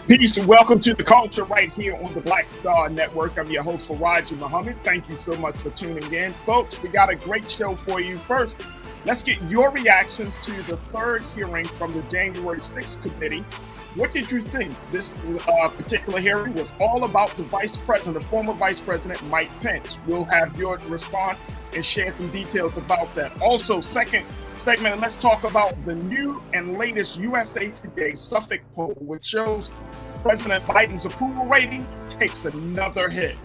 Peace and welcome to the culture right here on the Black Star Network. I'm your host, Farajii Muhammad. Thank you so much for tuning in. Folks, we got a great show for you. First, let's get your reaction to the third hearing from the January 6th committee. What did you think? This particular hearing was all about the former Vice President Mike Pence. We'll have your response and share some details about that. Also, second segment, let's talk about the new and latest USA Today Suffolk poll, which shows President Biden's approval rating takes another hit.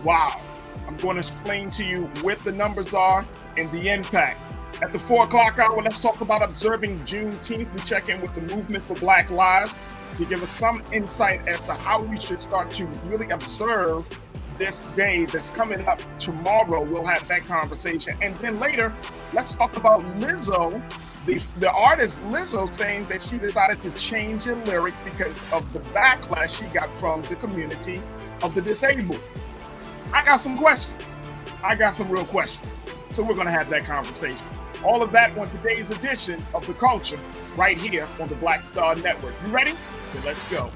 Wow. I'm going to explain to you what the numbers are and the impact. At the 4 o'clock hour, let's talk about observing Juneteenth. We check in with the Movement for Black Lives to give us some insight as to how we should start to really observe this day that's coming up tomorrow. We'll have that conversation. And then later, let's talk about Lizzo, the artist Lizzo, saying that she decided to change her lyric because of the backlash she got from the community of the disabled. I got some questions. I got some real questions. So we're going to have that conversation. All of that on today's edition of The Culture right here on the Black Star Network. You ready? So let's go.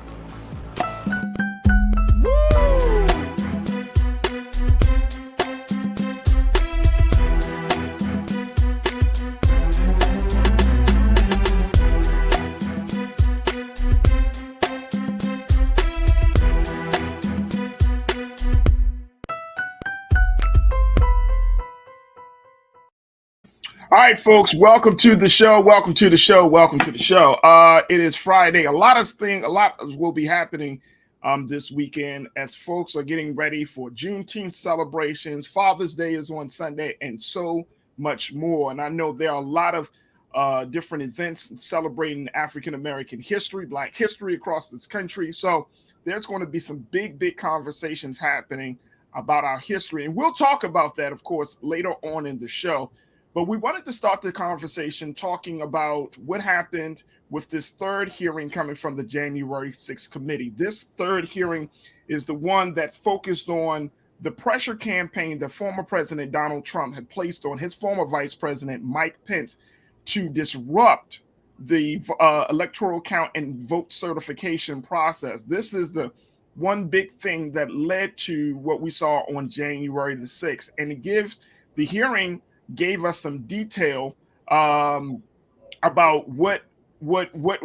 All right, folks, welcome to the show. Welcome to the show. Welcome to the show. It is Friday. A lot will be happening this weekend as folks are getting ready for Juneteenth celebrations. Father's Day is on Sunday and so much more. And I know there are a lot of different events celebrating African-American history, Black history across this country. So there's going to be some big conversations happening about our history. And we'll talk about that, of course, later on in the show. But we wanted to start the conversation talking about what happened with this third hearing coming from the January 6th committee. This third hearing is the one that's focused on the pressure campaign that former President Donald Trump had placed on his former Vice President Mike Pence to disrupt the electoral count and vote certification process. This is the one big thing that led to what we saw on January the 6th. And it gives the hearing gave us some detail about what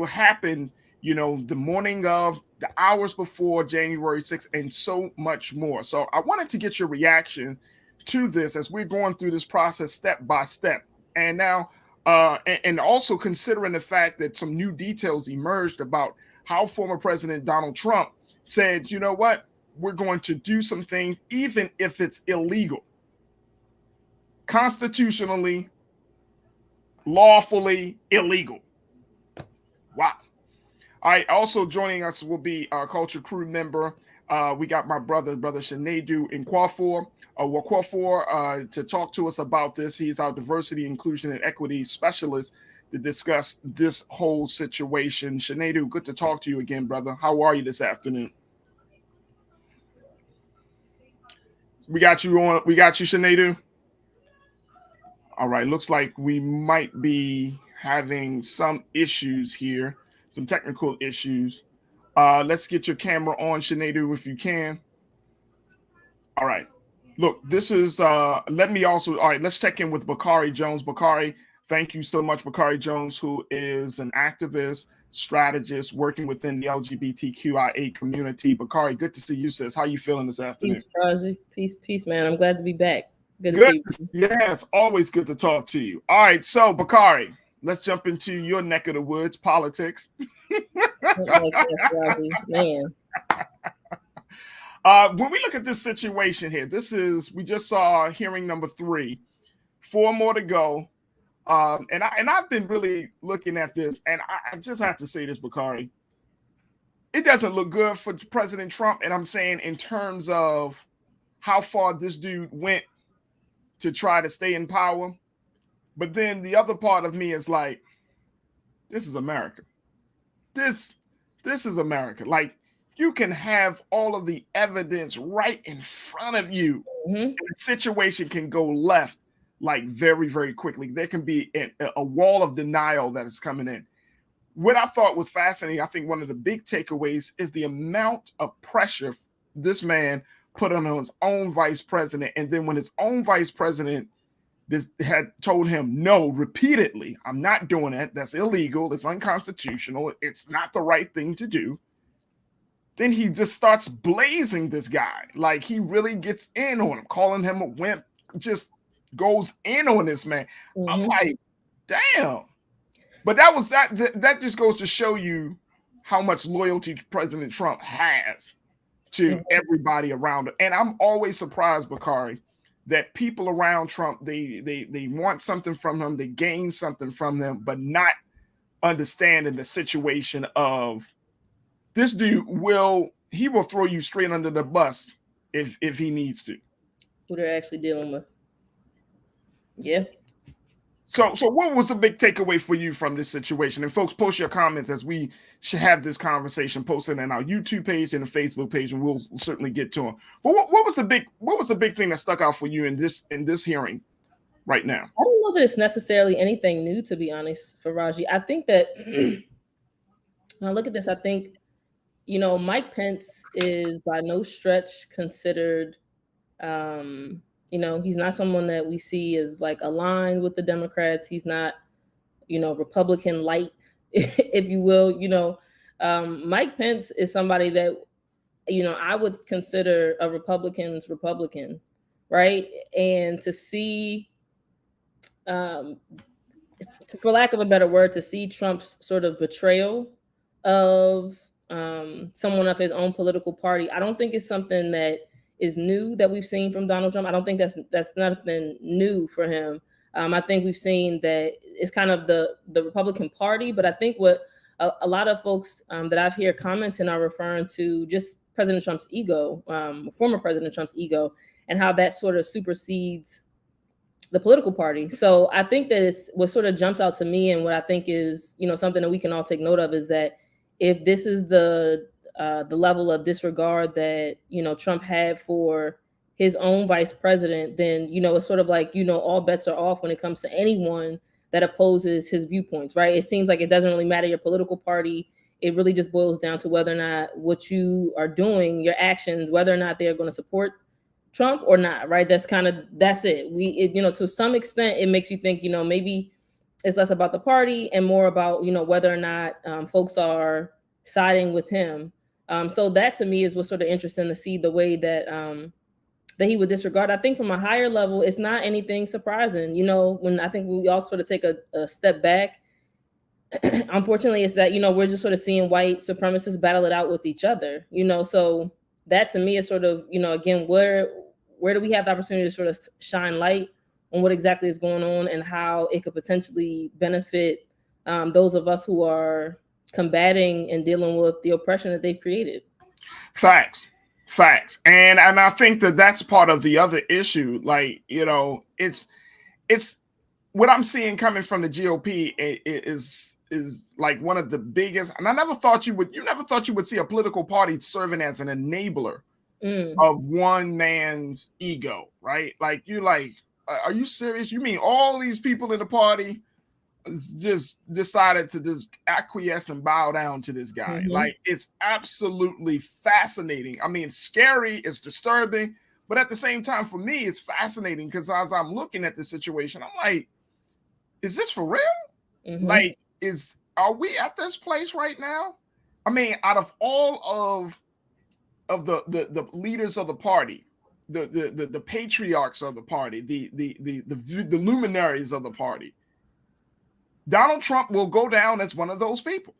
happened, the morning of, the hours before January 6th, and so much more. So I wanted to get your reaction to this as we're going through this process step by step. And now, and also considering the fact that some new details emerged about how former President Donald Trump said, you know what, we're going to do some things, even if it's illegal. Constitutionally, lawfully illegal. Wow. All right. Also joining us will be our culture crew member. We got my brother Shanadu in Kwafor, to talk to us about this. He's our diversity, inclusion, and equity specialist to discuss this whole situation. Shanadu, good to talk to you again, brother. How are you this afternoon? We got you, Shanadu. All right, looks like we might be having some issues here, some technical issues. Let's get your camera on, Shanadu, if you can. All right. Look, this is, all right, let's check in with Bakari Jones. Bakari, thank you so much, Bakari Jones, who is an activist, strategist, working within the LGBTQIA community. Bakari, good to see you, sis. How you feeling this afternoon? Peace, Farajii. Peace, man. I'm glad to be back. Good to see you. Yes, always good to talk to you. All right, so Bakari, let's jump into your neck of the woods, politics. Man. When we look at this situation here, we just saw hearing number 3, 4 more to go. And I've been really looking at this, and I just have to say this, Bakari. It doesn't look good for President Trump, and I'm saying in terms of how far this dude went to try to stay in power. But then the other part of me is like, this is America. This is America. Like, you can have all of the evidence right in front of you. Mm-hmm. And the situation can go left like very, very quickly. There can be a wall of denial that is coming in. what I thought was fascinating, I think one of the big takeaways is the amount of pressure this man put on his own vice president. And then when his own vice president had told him no repeatedly, I'm not doing it. That's illegal. It's unconstitutional. It's not the right thing to do. Then he just starts blazing this guy. Like he really gets in on him, calling him a wimp, just goes in on this man. I'm like, damn. But that just goes to show you how much loyalty President Trump has to everybody around him. And I'm always surprised, Bakari, that people around Trump, they want something from him, they gain something from them, but not understanding the situation of this dude will throw you straight under the bus if he needs to. Who they're actually dealing with. Yeah. So what was the big takeaway for you from this situation? And folks, post your comments as we should have this conversation posted in our YouTube page and the Facebook page, and we'll certainly get to them. But what was the big thing that stuck out for you in this hearing right now? I don't know that it's necessarily anything new, to be honest, Farajii. I think that when I look at this, I think, Mike Pence is by no stretch considered he's not someone that we see as like aligned with the Democrats. He's not, Republican light, if you will. Mike Pence is somebody that, I would consider a Republican's Republican, right? And to see, for lack of a better word, to see Trump's sort of betrayal of someone of his own political party, I don't think it's something that is new that we've seen from Donald Trump. I don't think that's nothing new for him. I think we've seen that it's kind of the Republican Party, but I think what a lot of folks that I've heard commenting are referring to just President Trump's ego, former President Trump's ego, and how that sort of supersedes the political party. So I think that it's what sort of jumps out to me, and what I think is something that we can all take note of, is that if this is the level of disregard that Trump had for his own vice president, then it's sort of like all bets are off when it comes to anyone that opposes his viewpoints, right? It seems like it doesn't really matter your political party. It really just boils down to whether or not what you are doing, your actions, whether or not they are going to support Trump or not, right? That's it. To some extent, it makes you think maybe it's less about the party and more about whether or not folks are siding with him. So that to me is what's sort of interesting to see, the way that that he would disregard. I think from a higher level, it's not anything surprising. When I think we all sort of take a step back, unfortunately, it's that, we're just sort of seeing white supremacists battle it out with each other, so that to me is sort of, again, where do we have the opportunity to sort of shine light on what exactly is going on and how it could potentially benefit those of us who are combating and dealing with the oppression that they've created. Facts. And I think that's part of the other issue. Like, it's what I'm seeing coming from the GOP is like one of the biggest, and I never thought you would see a political party serving as an enabler of one man's ego, right? Like, are you serious? You mean all these people in the party just decided to just acquiesce and bow down to this guy? Like, it's absolutely fascinating. I mean, scary, it's disturbing, but at the same time, for me, it's fascinating because as I'm looking at the situation, I'm like, is this for real? Like, are we at this place right now? I mean, out of all of the leaders of the party, the patriarchs of the party, the luminaries of the party, Donald Trump will go down as one of those people.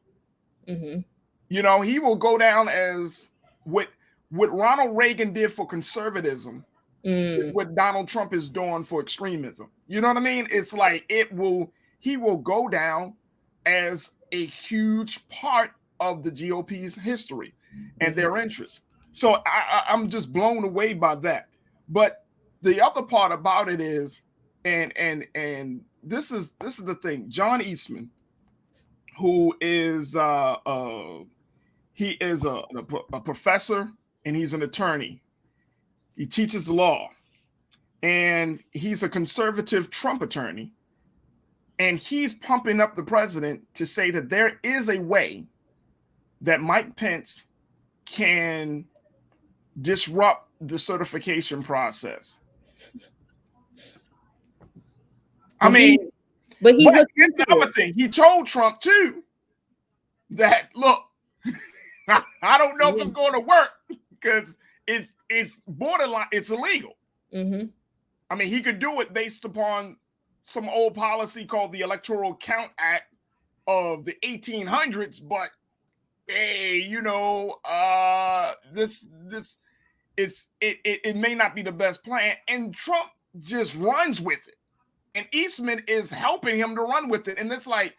He will go down as what Ronald Reagan did for conservatism, what Donald Trump is doing for extremism. You know what I mean? It's like he will go down as a huge part of the GOP's history and their interests. So I'm just blown away by that. But the other part about it is, and this is the thing, John Eastman, who is he is a professor and he's an attorney. He teaches law, and he's a conservative Trump attorney. And he's pumping up the president to say that there is a way that Mike Pence can disrupt the certification process. But here's another thing. He told Trump too that, look, I don't know if it's going to work because it's borderline, it's illegal. Mm-hmm. I mean, he could do it based upon some old policy called the Electoral Count Act of the 1800s, but hey, it may not be the best plan, and Trump just runs with it, and Eastman is helping him to run with it, and it's like,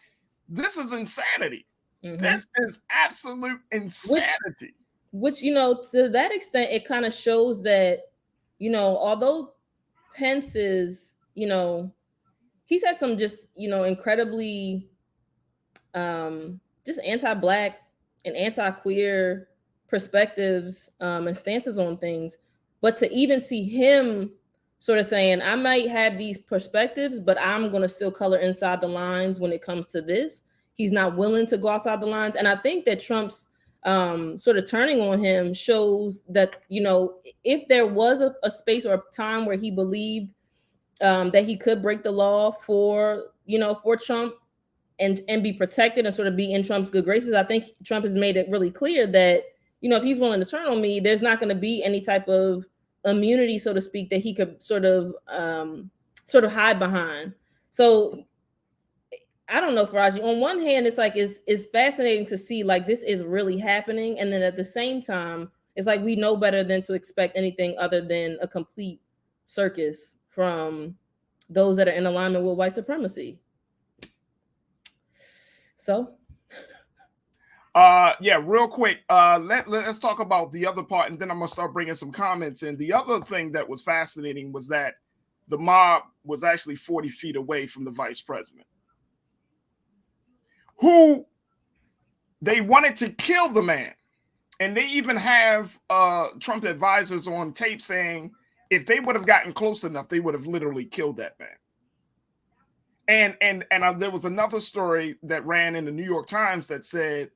this is insanity. Mm-hmm. This is absolute insanity. Which to that extent, it kind of shows that although Pence is he's had some just incredibly just anti-Black and anti-queer perspectives and stances on things, but to even see him sort of saying, I might have these perspectives, but I'm going to still color inside the lines when it comes to this. He's not willing to go outside the lines. And I think that Trump's sort of turning on him shows that, if there was a space or a time where he believed that he could break the law for Trump and be protected and sort of be in Trump's good graces, I think Trump has made it really clear that, if he's willing to turn on me, there's not going to be any type of immunity, so to speak, that he could sort of hide behind. So I don't know, Farajii. On one hand, it's like it's fascinating to see like this is really happening, and then at the same time, it's like we know better than to expect anything other than a complete circus from those that are in alignment with white supremacy. So, real quick, let's talk about the other part, and then I'm gonna start bringing some comments in. The other thing that was fascinating was that the mob was actually 40 feet away from the vice president, who they wanted to kill the man, and they even have Trump advisors on tape saying if they would have gotten close enough, they would have literally killed that man. And there was another story that ran in the New York Times that said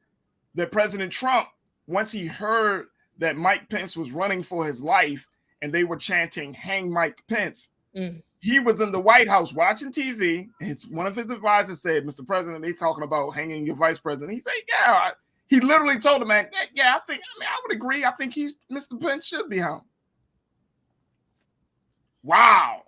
that President Trump, once he heard that Mike Pence was running for his life and they were chanting, "Hang Mike Pence," he was in the White House watching TV. One of his advisors said, "Mr. President, they talking about hanging your vice president." He said, "Yeah." He literally told the man, "Yeah, I would agree. I think Mr. Pence should be hung." Wow.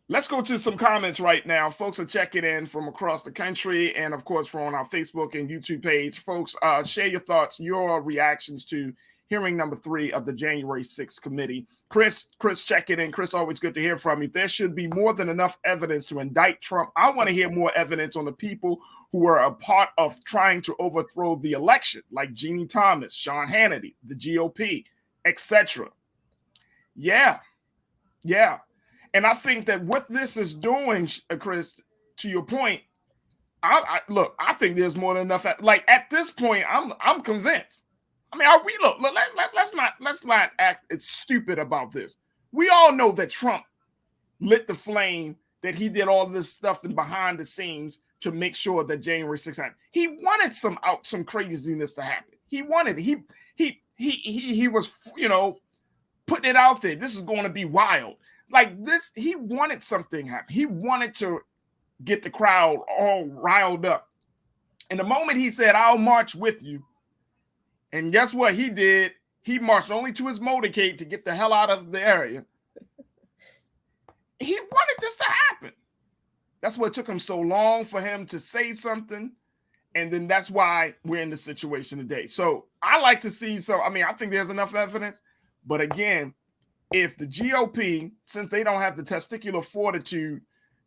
Let's go to some comments right now. Folks are checking in from across the country and, of course, from our Facebook and YouTube page. Folks, share your thoughts, your reactions to hearing number 3 of the January 6th committee. Chris, checking in. Chris, always good to hear from you. There should be more than enough evidence to indict Trump. I want to hear more evidence on the people who are a part of trying to overthrow the election, like Jeannie Thomas, Sean Hannity, the GOP, etc. Yeah. And I think that what this is doing, Chris, to your point, I think there's more than enough. Like at this point, I'm convinced. I mean, let's not act it's stupid about this. We all know that Trump lit the flame, that he did all this stuff and behind the scenes to make sure that January 6th happened. He wanted some craziness to happen. He wanted it. He was putting it out there. This is going to be wild. Like this, he wanted something to happen. He wanted to get the crowd all riled up. And the moment he said, "I'll march with you," and guess what he did? He marched only to his motorcade to get the hell out of the area. He wanted this to happen. That's what took him so long for him to say something. And then that's why we're in this situation today. So I like to see, I think there's enough evidence. But again, if the GOP, since they don't have the testicular fortitude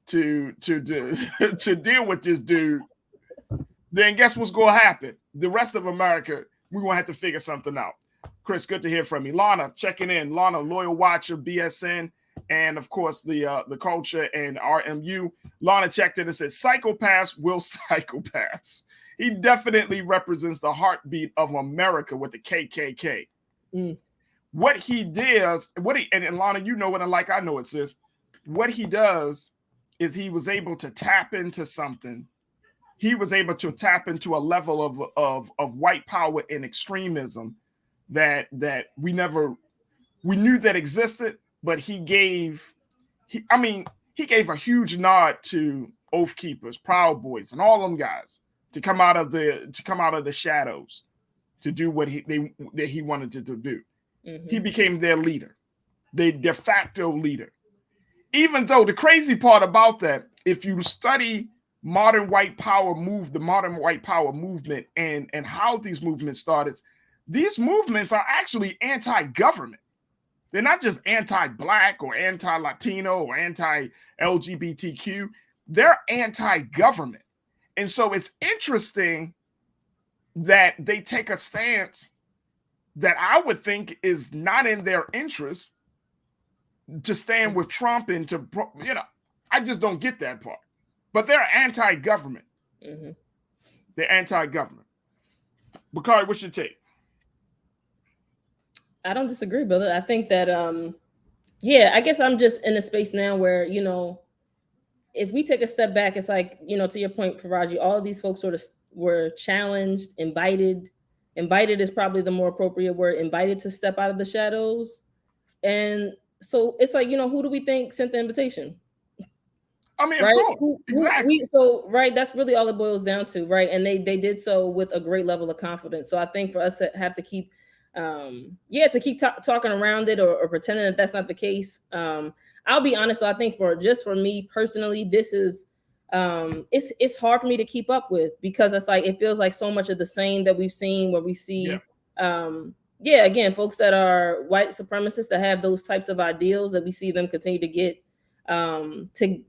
to deal with this dude, then guess what's going to happen? The rest of America, we're going to have to figure something out. Chris, good to hear from you. Lana, checking in. Lana, loyal watcher, BSN, and of course the culture and RMU. Lana checked in and said, "Psychopaths will psychopaths." He definitely represents the heartbeat of America with the KKK. What he does, and Lana, you know it, and like I know it, sis. What he does is he was able to tap into something. He was able to tap into a level of white power and extremism that we knew that existed, but he gave a huge nod to Oath Keepers, Proud Boys, and all them guys to come out of the shadows to do what he wanted to do. Mm-hmm. He became their leader, the de facto leader. Even though the crazy part about that, if you study the modern white power movement and how these movements started, these movements are actually anti-government. They're not just anti-Black or anti-Latino or anti-LGBTQ. They're anti-government. And so it's interesting that they take a stance that I would think is not in their interest to stand with Trump and to, I just don't get that part. But they're anti-government. Mm-hmm. They're anti-government. Bakari, what's your take? I don't disagree, brother. I think that, I guess I'm just in a space now where, if we take a step back, it's like, to your point, Farajii, all of these folks sort of were challenged, invited. Invited is probably the more appropriate word, invited to step out of the shadows. And so it's like, who do we think sent the invitation? I mean, right? Of course. Exactly. That's really all it boils down to, right? And they did so with a great level of confidence. So I think for us to have to keep, talking around it or pretending that that's not the case. I'll be honest, I think for me personally, this is, it's hard for me to keep up with because it's like, it feels like so much of the same that we've seen where we see, again, folks that are white supremacists that have those types of ideals that we see them continue to get, to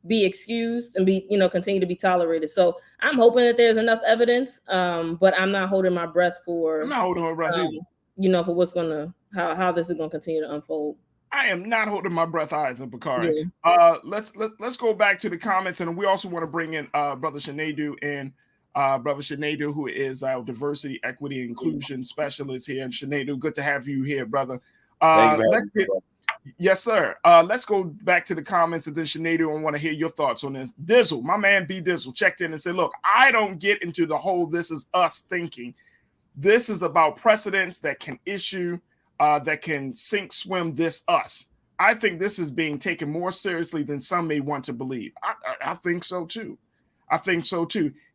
be excused and be, continue to be tolerated. So I'm hoping that there's enough evidence, but I'm not holding my breath for. I'm not holding my breath either. For what's how this is gonna continue to unfold. I am not holding my breath either, Bakari. Yeah. Let's go back to the comments, and we also want to bring in Brother Shanadu and Brother Shanadu, who is our diversity, equity, and inclusion specialist here. And Shanadu, good to have you here, brother. Yes, sir. Let's go back to the comments, and then Shanadu, I want to hear your thoughts on this. Dizzle, my man B Dizzle, checked in and said, look, I don't get into the whole this is us thinking. This is about precedents that can issue, that can sink, swim this us. I think this is being taken more seriously than some may want to believe. I think so too.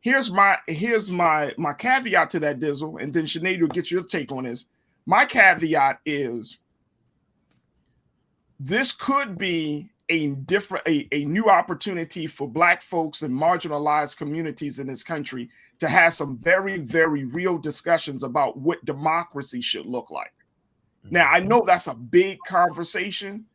Here's my caveat to that, Dizzle, and then Sinead will get your take on this. My caveat is this could be a new opportunity for Black folks and marginalized communities in this country to have some very, very real discussions about what democracy should look like. Now, I know that's a big conversation,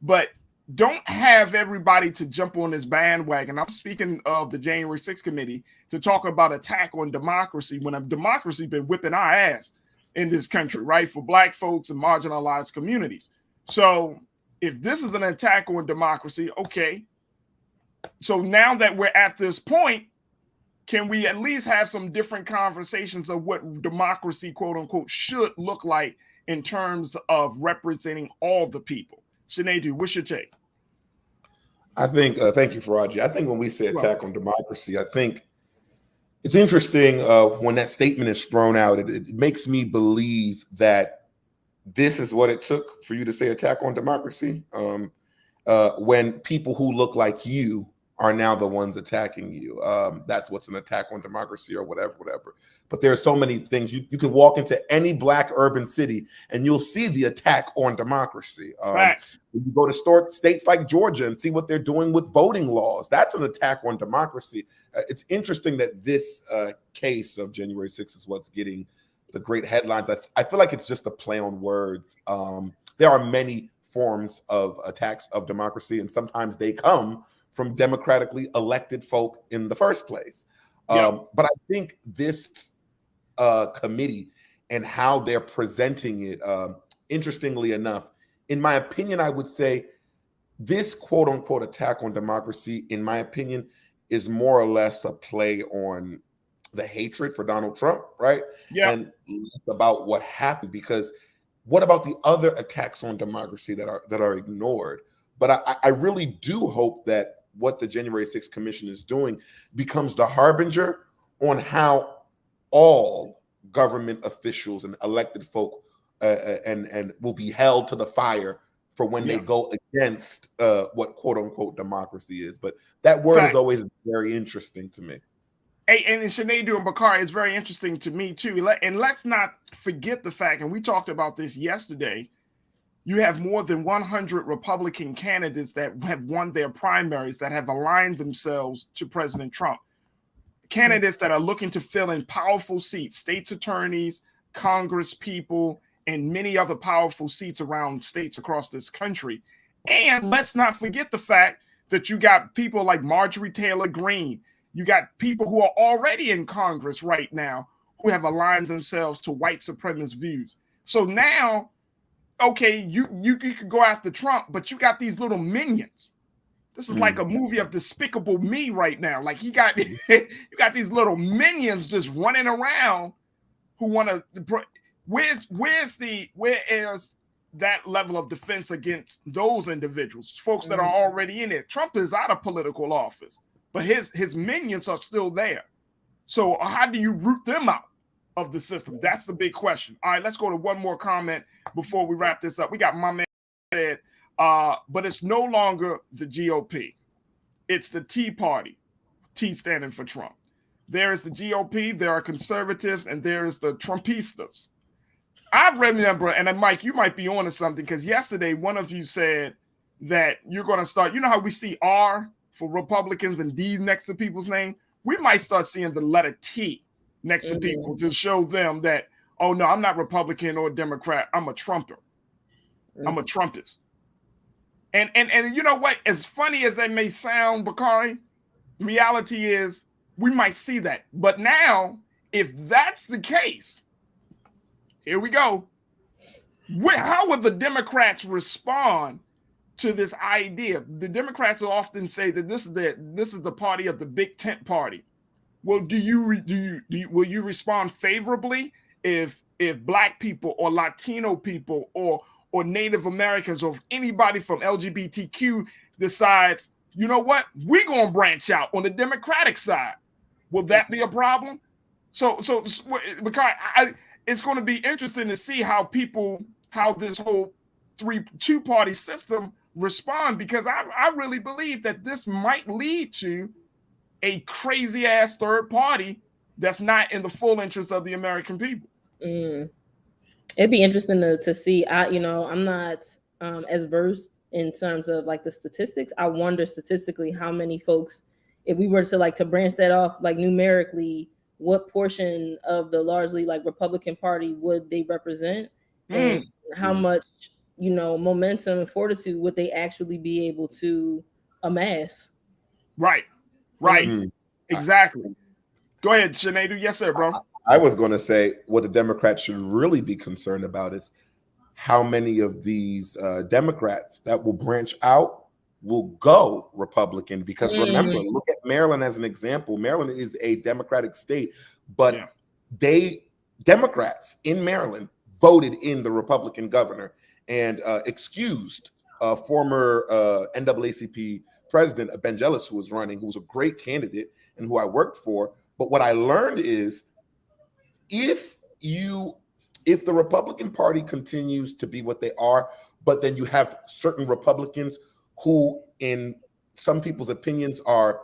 but don't have everybody to jump on this bandwagon. I'm speaking of the January 6th committee to talk about attack on democracy when a democracy been whipping our ass in this country, right? For Black folks and marginalized communities. So if this is an attack on democracy, okay. So now that we're at this point, can we at least have some different conversations of what democracy, quote unquote, should look like in terms of representing all the people? Sinead, what's your take? I think, thank you, Farajii. I think when we say attack on democracy, I think it's interesting when that statement is thrown out, it makes me believe that this is what it took for you to say attack on democracy. When people who look like you are now the ones attacking you. That's what's an attack on democracy or whatever. But there are so many things. You can walk into any Black urban city and you'll see the attack on democracy. You go to states like Georgia and see what they're doing with voting laws. That's an attack on democracy. It's interesting that this case of January 6th is what's getting the great headlines. I feel like it's just a play on words. There are many forms of attacks of democracy, and sometimes they come from democratically elected folk in the first place. But I think this committee and how they're presenting it, interestingly enough, in my opinion, I would say this quote unquote attack on democracy, in my opinion, is more or less a play on the hatred for Donald Trump, right? Yeah. And about what happened, because what about the other attacks on democracy that are ignored? But I really do hope that what the January 6th Commission is doing becomes the harbinger on how all government officials and elected folk and will be held to the fire for when they go against what quote unquote democracy is. But that word is always very interesting to me. Hey, and Sinead and Bakari, it's very interesting to me too. And let's not forget the fact, and we talked about this yesterday, you have more than 100 Republican candidates that have won their primaries that have aligned themselves to President Trump. Candidates that are looking to fill in powerful seats, states attorneys, Congress people, and many other powerful seats around states across this country. And let's not forget the fact that you got people like Marjorie Taylor Greene. You got people who are already in Congress right now who have aligned themselves to white supremacist views. So now, okay, you could go after Trump, but you got these little minions. This is like a movie of Despicable Me right now. Like you got these little minions just running around who want to. Where is that level of defense against those individuals, folks that are already in it? Trump is out of political office, but his minions are still there. So how do you root them out of the system? That's the big question. All right, let's go to one more comment before we wrap this up. We got my man said, but it's no longer the GOP. It's the Tea Party, T standing for Trump. There is the GOP, there are conservatives, and there is the Trumpistas. I remember, and then Mike, you might be on to something, because yesterday one of you said that you're going to start, you know how we see R for Republicans and D next to people's name? We might start seeing the letter T next to people to show them that, oh no, I'm not Republican or Democrat, I'm a Trumper. I'm a Trumpist. And you know what? As funny as that may sound, Bakari, the reality is we might see that. But now, if that's the case, here we go. How would the Democrats respond to this idea? The Democrats will often say that this is the party of the big tent party. Well, will you respond favorably if Black people or Latino people or Native Americans or if anybody from LGBTQ decides, you know what, we're going to branch out on the Democratic side? Will that be a problem? So because it's going to be interesting to see how this whole two-party system respond, because I really believe that this might lead to a crazy-ass third party that's not in the full interest of the American people. It'd be interesting to see. I'm not as versed in terms of like the statistics. I wonder statistically how many folks, if we were to like to branch that off like numerically, what portion of the largely like Republican Party would they represent, and how much momentum and fortitude would they actually be able to amass? Right. Exactly. Go ahead, Sinead. Yes, sir, bro. I was going to say what the Democrats should really be concerned about is how many of these Democrats that will branch out will go Republican. Because remember, look at Maryland as an example. Maryland is a Democratic state, but Democrats in Maryland voted in the Republican governor and excused former NAACP president Ben Jealous, who was running, who was a great candidate and who I worked for. But what I learned is if the Republican Party continues to be what they are, but then you have certain Republicans who, in some people's opinions, are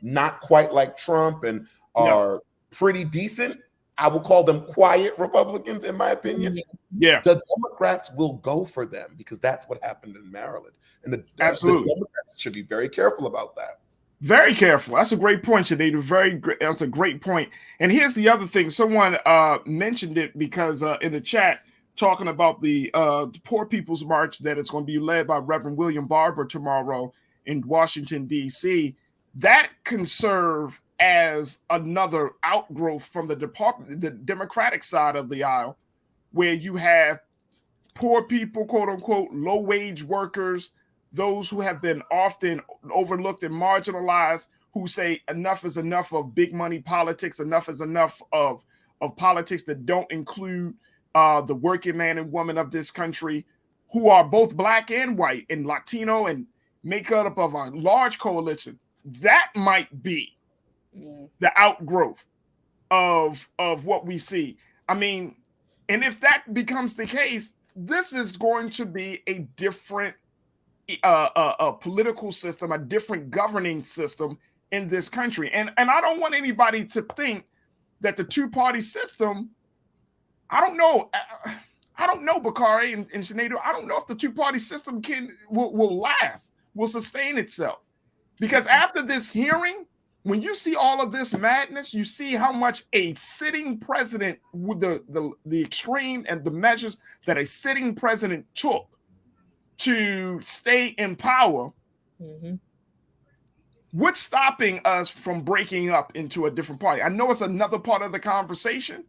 not quite like Trump and are pretty decent, I will call them quiet Republicans, in my opinion. Yeah, the Democrats will go for them because that's what happened in Maryland, and the Democrats should be very careful about that. Very careful. That's a great point, Sinead. That's a great point. And here's the other thing. Someone mentioned it because in the chat, talking about the Poor People's March that it's going to be led by Reverend William Barber tomorrow in Washington, D.C. That can serve as another outgrowth from the Democratic side of the aisle, where you have poor people, quote unquote, low-wage workers, those who have been often overlooked and marginalized, who say enough is enough of big money politics, enough is enough of politics that don't include the working man and woman of this country, who are both Black and white and Latino and make up of a large coalition, that might be the outgrowth of what we see. I mean, and if that becomes the case, this is going to be a different a political system, a different governing system in this country. And I don't want anybody to think that the two-party system, I don't know, Bakari and Sinead, I don't know if the two-party system will last, will sustain itself. Because after this hearing, when you see all of this madness, you see how much a sitting president, with the extreme and the measures that a sitting president took to stay in power. What's stopping us from breaking up into a different party? I know it's another part of the conversation,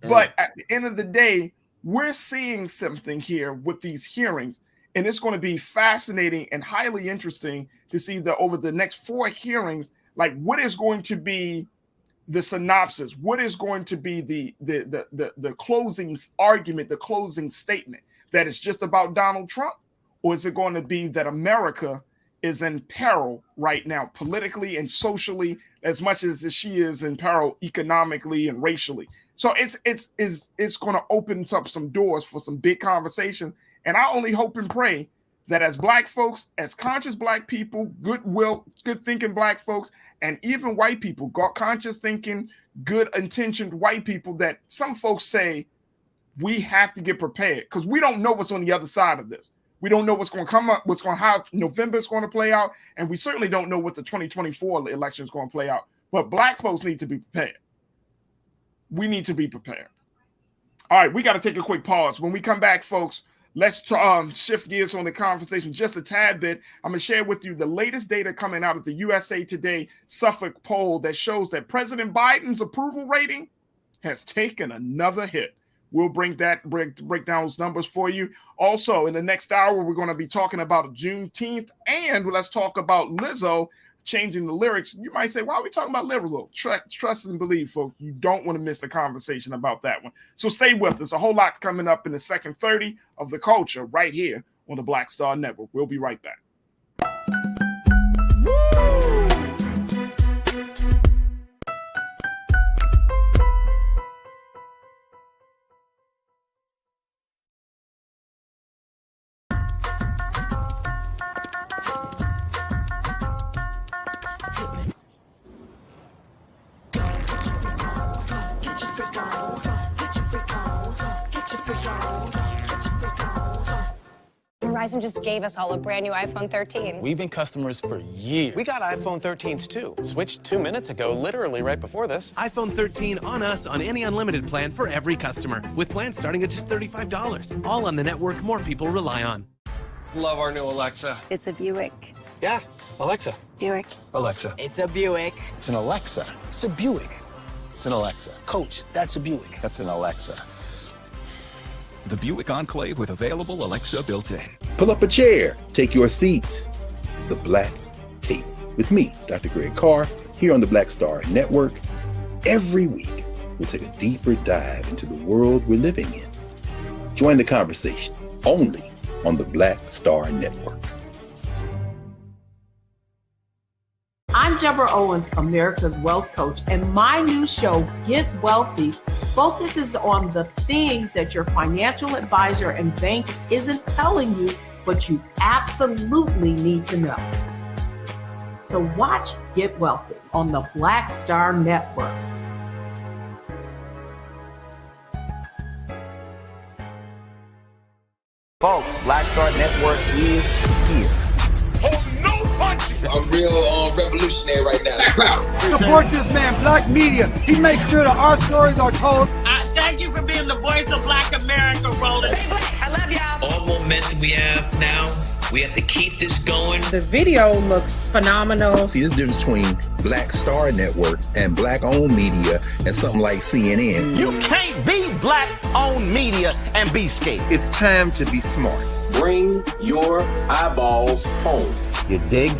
but at the end of the day, we're seeing something here with these hearings, and it's going to be fascinating and highly interesting to see over the next 4 hearings, like what is going to be the synopsis, what is going to be the closing argument, the closing statement, that it's just about Donald Trump, or is it going to be that America is in peril right now, politically and socially, as much as she is in peril economically and racially? So it's going to open up some doors for some big conversations. And I only hope and pray that as Black folks, as conscious Black people, goodwill, good thinking Black folks, and even white people, conscious thinking, good intentioned white people, that some folks say we have to get prepared, because we don't know what's on the other side of this. We don't know what's going to come up, how November is going to play out, and we certainly don't know what the 2024 election is going to play out. But Black folks need to be prepared. We need to be prepared. All right, we got to take a quick pause. When we come back, folks, let's shift gears on the conversation just a tad bit. I'm going to share with you the latest data coming out of the USA Today Suffolk poll that shows that President Biden's approval rating has taken another hit. We'll break down those numbers for you. Also, in the next hour, we're going to be talking about Juneteenth, and let's talk about Lizzo changing the lyrics. You might say, why are we talking about Lizzo? Trust and believe, folks. You don't want to miss the conversation about that one. So stay with us. A whole lot coming up in the second 30 of The Culture right here on the Black Star Network. We'll be right back. Verizon just gave us all a brand new iPhone 13. We've been customers for years. We got iPhone 13s too. Switched 2 minutes ago, literally right before this. iPhone 13 on us on any unlimited plan for every customer, with plans starting at just $35. All on the network more people rely on. Love our new Alexa. It's a Buick. Yeah, Alexa. Buick. Alexa. It's a Buick. It's an Alexa. It's a Buick. It's an Alexa. Coach, that's a Buick. That's an Alexa. The Buick Enclave with available Alexa built-in. Pull up a chair. Take your seat. The Black Tape. With me, Dr. Greg Carr, here on the Black Star Network. Every week, we'll take a deeper dive into the world we're living in. Join the conversation only on the Black Star Network. I'm Deborah Owens, America's Wealth Coach, and my new show, Get Wealthy, focuses on the things that your financial advisor and bank isn't telling you, but you absolutely need to know. So watch Get Wealthy on the Black Star Network. Folks, Black Star Network is here. I'm real revolutionary right now. Support this man, Black Media. He makes sure that our stories are told. Thank you for being the voice of Black America, Roland. I love y'all. All momentum we have now, we have to keep this going. The video looks phenomenal. See, there's a difference between Black Star Network and Black-owned media and something like CNN. You can't be Black-owned media and be scared. It's time to be smart. Bring your eyeballs home. You dig?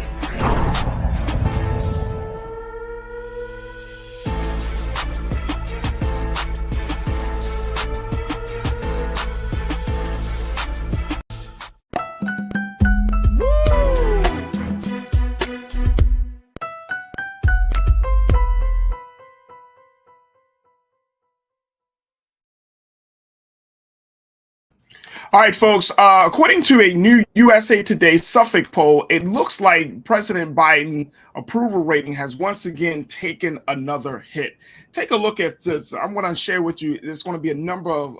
All right, folks. According to a new USA Today Suffolk poll, it looks like President Biden approval rating has once again taken another hit. Take a look at this. I'm going to share with you. There's going to be a number of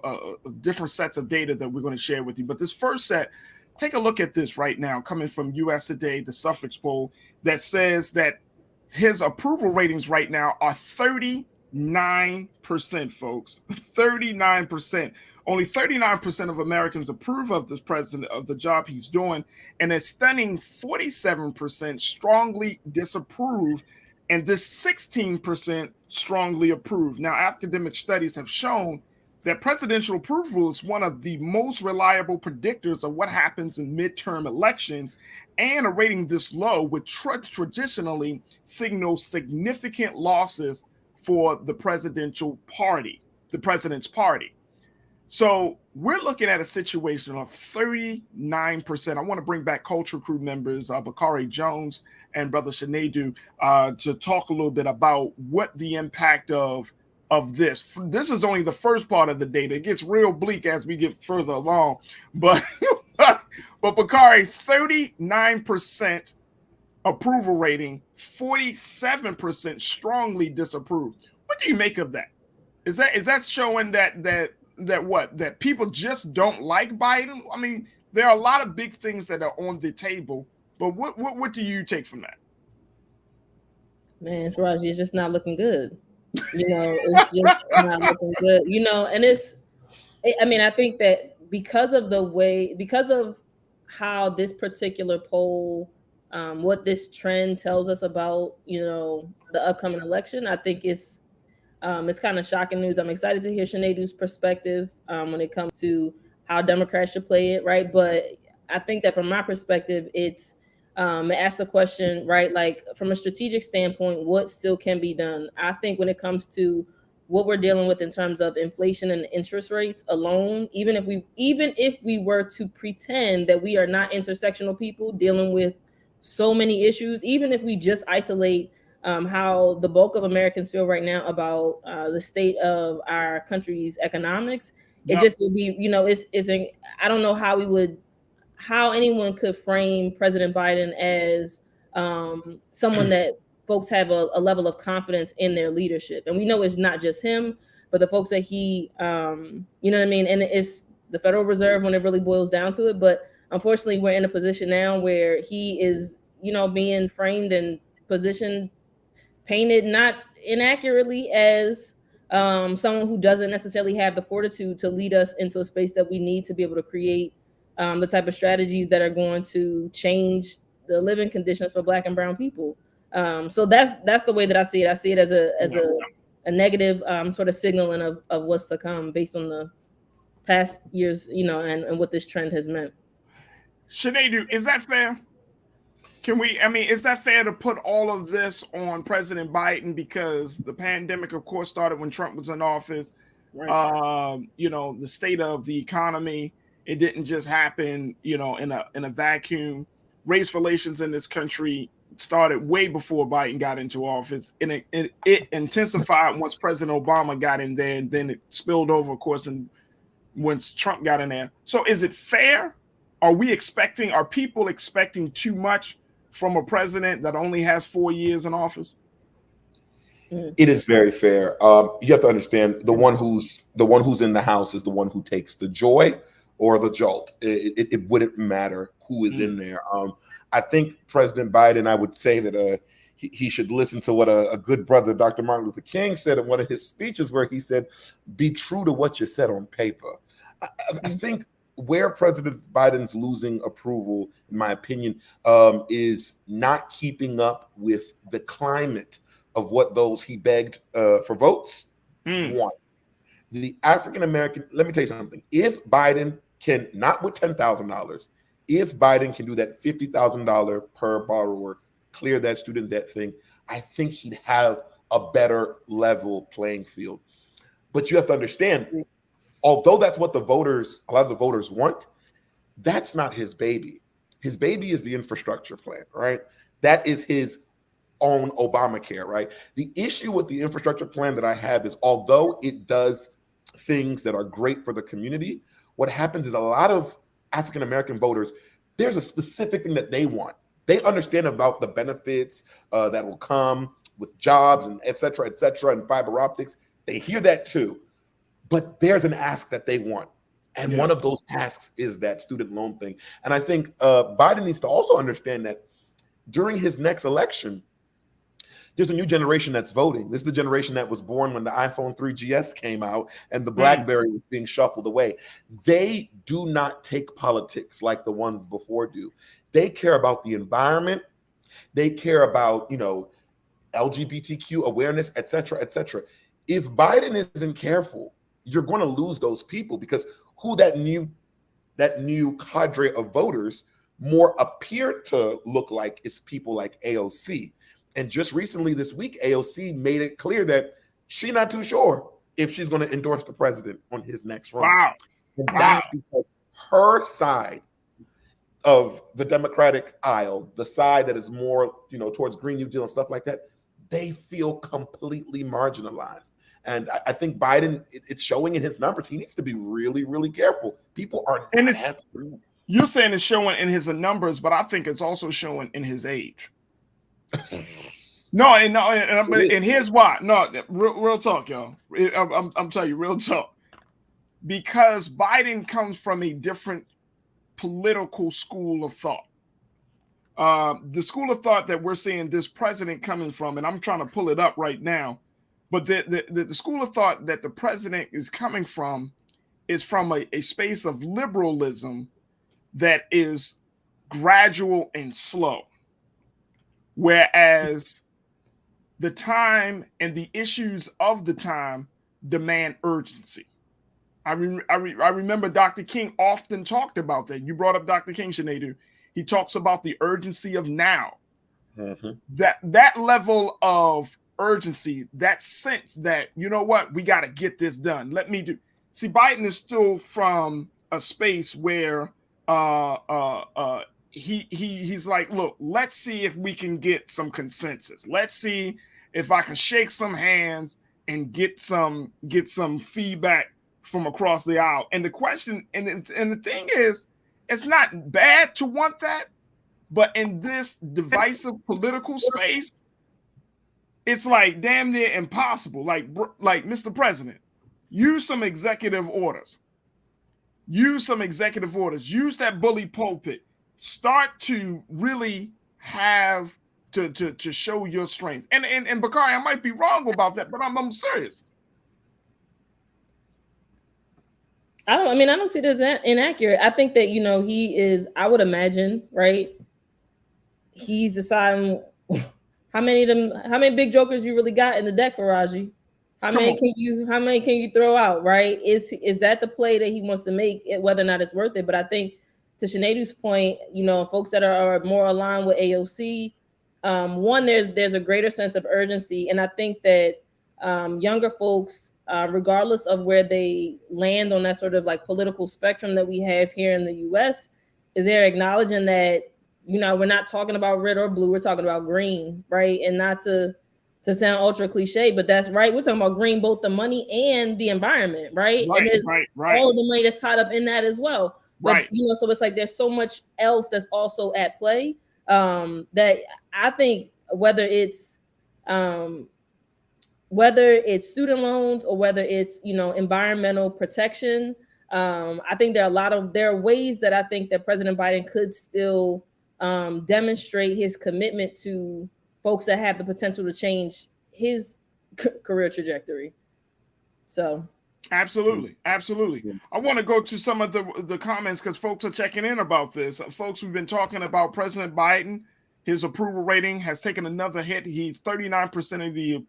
different sets of data that we're going to share with you. But this first set, take a look at this right now, coming from USA Today, the Suffolk poll, that says that his approval ratings right now are 39%, folks. 39%. Only 39% of Americans approve of this president, of the job he's doing, and a stunning 47% strongly disapprove, and this 16% strongly approve. Now, academic studies have shown that presidential approval is one of the most reliable predictors of what happens in midterm elections, and a rating this low would traditionally signal significant losses for the president's party. So we're looking at a situation of 39%. I want to bring back Culture Crew members, Bakari Jones and Brother Shanadu, to talk a little bit about what the impact of this. This is only the first part of the data. It gets real bleak as we get further along. But Bakari, 39% approval rating, 47% strongly disapprove. What do you make of that? Is that showing that people just don't like Biden? I mean, there are a lot of big things that are on the table, but what do you take from that? Man, Farajii, it's just not looking good. It's just not looking good. And I think that because of how this particular poll, what this trend tells us about, the upcoming election, I think it's kind of shocking news. I'm excited to hear Shanadu's perspective when it comes to how Democrats should play it, right? But I think that from my perspective, it asks the question, right? Like from a strategic standpoint, what still can be done? I think when it comes to what we're dealing with in terms of inflation and interest rates alone, even if we were to pretend that we are not intersectional people dealing with so many issues, even if we just isolate how the bulk of Americans feel right now about the state of our country's economics, it just would be, I don't know how anyone could frame President Biden as someone that folks have a level of confidence in their leadership. And we know it's not just him, but the folks that he, And it's the Federal Reserve when it really boils down to it. But unfortunately, we're in a position now where he is, being framed and positioned, painted not inaccurately as someone who doesn't necessarily have the fortitude to lead us into a space that we need to be able to create the type of strategies that are going to change the living conditions for Black and brown people. So that's the way that I see it. I see it as a negative sort of signaling of what's to come based on the past years, and what this trend has meant. Shanadu, is that fair? Is that fair to put all of this on President Biden, because the pandemic, of course, started when Trump was in office? Right. The state of the economy, it didn't just happen, in a vacuum. Race relations in this country started way before Biden got into office, and it intensified once President Obama got in there, and then it spilled over, of course, and once Trump got in there. So is it fair? Are people expecting too much from a president that only has 4 years in office? It is very fair. You have to understand, the one who's in the house is the one who takes the joy or the jolt. It wouldn't matter who is in there. I think President Biden, I would say that he should listen to what a good brother, Dr. Martin Luther King, said in one of his speeches, where he said, "Be true to what you said on paper." I think where President Biden's losing approval, in my opinion, is not keeping up with the climate of what those he begged for votes want. The African American, let me tell you something. If Biden can, not with $10,000, if Biden can do that $50,000 per borrower, clear that student debt thing, I think he'd have a better level playing field. But you have to understand, although that's what a lot of the voters want, that's not his baby. His baby is the infrastructure plan, right? That is his own Obamacare, right? The issue with the infrastructure plan that I have is, although it does things that are great for the community, what happens is a lot of African-American voters, there's a specific thing that they want. They understand about the benefits that will come with jobs and et cetera, and fiber optics. They hear that too. But there's an ask that they want. And one of those asks is that student loan thing. And I think Biden needs to also understand that during his next election, there's a new generation that's voting. This is the generation that was born when the iPhone 3GS came out and the BlackBerry was being shuffled away. They do not take politics like the ones before do. They care about the environment. They care about, LGBTQ awareness, et cetera, et cetera. If Biden isn't careful, you're going to lose those people, because who that new cadre of voters more appear to look like is people like AOC. And just recently this week, AOC made it clear that she's not too sure if she's going to endorse the president on his next run. Wow. And that's because her side of the Democratic aisle, the side that is more, towards Green New Deal and stuff like that, they feel completely marginalized. And I think Biden, it's showing in his numbers. He needs to be really, really careful. People are not happy. You're saying it's showing in his numbers, but I think it's also showing in his age. And here's why. No, real talk, y'all. I'm telling you, real talk. Because Biden comes from a different political school of thought. The school of thought that we're seeing this president coming from, and I'm trying to pull it up right now, but the school of thought that the president is coming from is from a space of liberalism that is gradual and slow. Whereas the time and the issues of the time demand urgency. I remember Dr. King often talked about that. You brought up Dr. King, Sinead. He talks about the urgency of now. Mm-hmm. That level of urgency, that sense that, we got to get this done. Let me do. See, Biden is still from a space where he's like, look, let's see if we can get some consensus. Let's see if I can shake some hands and get some feedback from across the aisle. And the question, and the thing is, it's not bad to want that, but in this divisive political space, it's like damn near impossible. Like Mr. President, use some executive orders. Use that bully pulpit. Start to really have to show your strength. And Bakari, I might be wrong about that, but I'm serious. I don't see this as inaccurate. I think that, he is, I would imagine, right? He's deciding how many big jokers you really got in the deck, Farajii. How many can you throw out, right? Is that the play that he wants to make, whether or not it's worth it? But I think to Sinead's point, folks that are more aligned with AOC, one, there's a greater sense of urgency. And I think that younger folks, regardless of where they land on that sort of like political spectrum that we have here in the US, is they're acknowledging that, we're not talking about red or blue, we're talking about green, right? And not to sound ultra cliche, but that's right. We're talking about green, both the money and the environment, right? And right. All of the money that's tied up in that as well. But, so it's like there's so much else that's also at play that I think whether it's student loans or whether it's, environmental protection, I think there are ways that I think that President Biden could still demonstrate his commitment to folks that have the potential to change his career trajectory. So. Absolutely. I want to go to some of the comments because folks are checking in about this. Folks, we've been talking about President Biden. His approval rating has taken another hit. 39% of the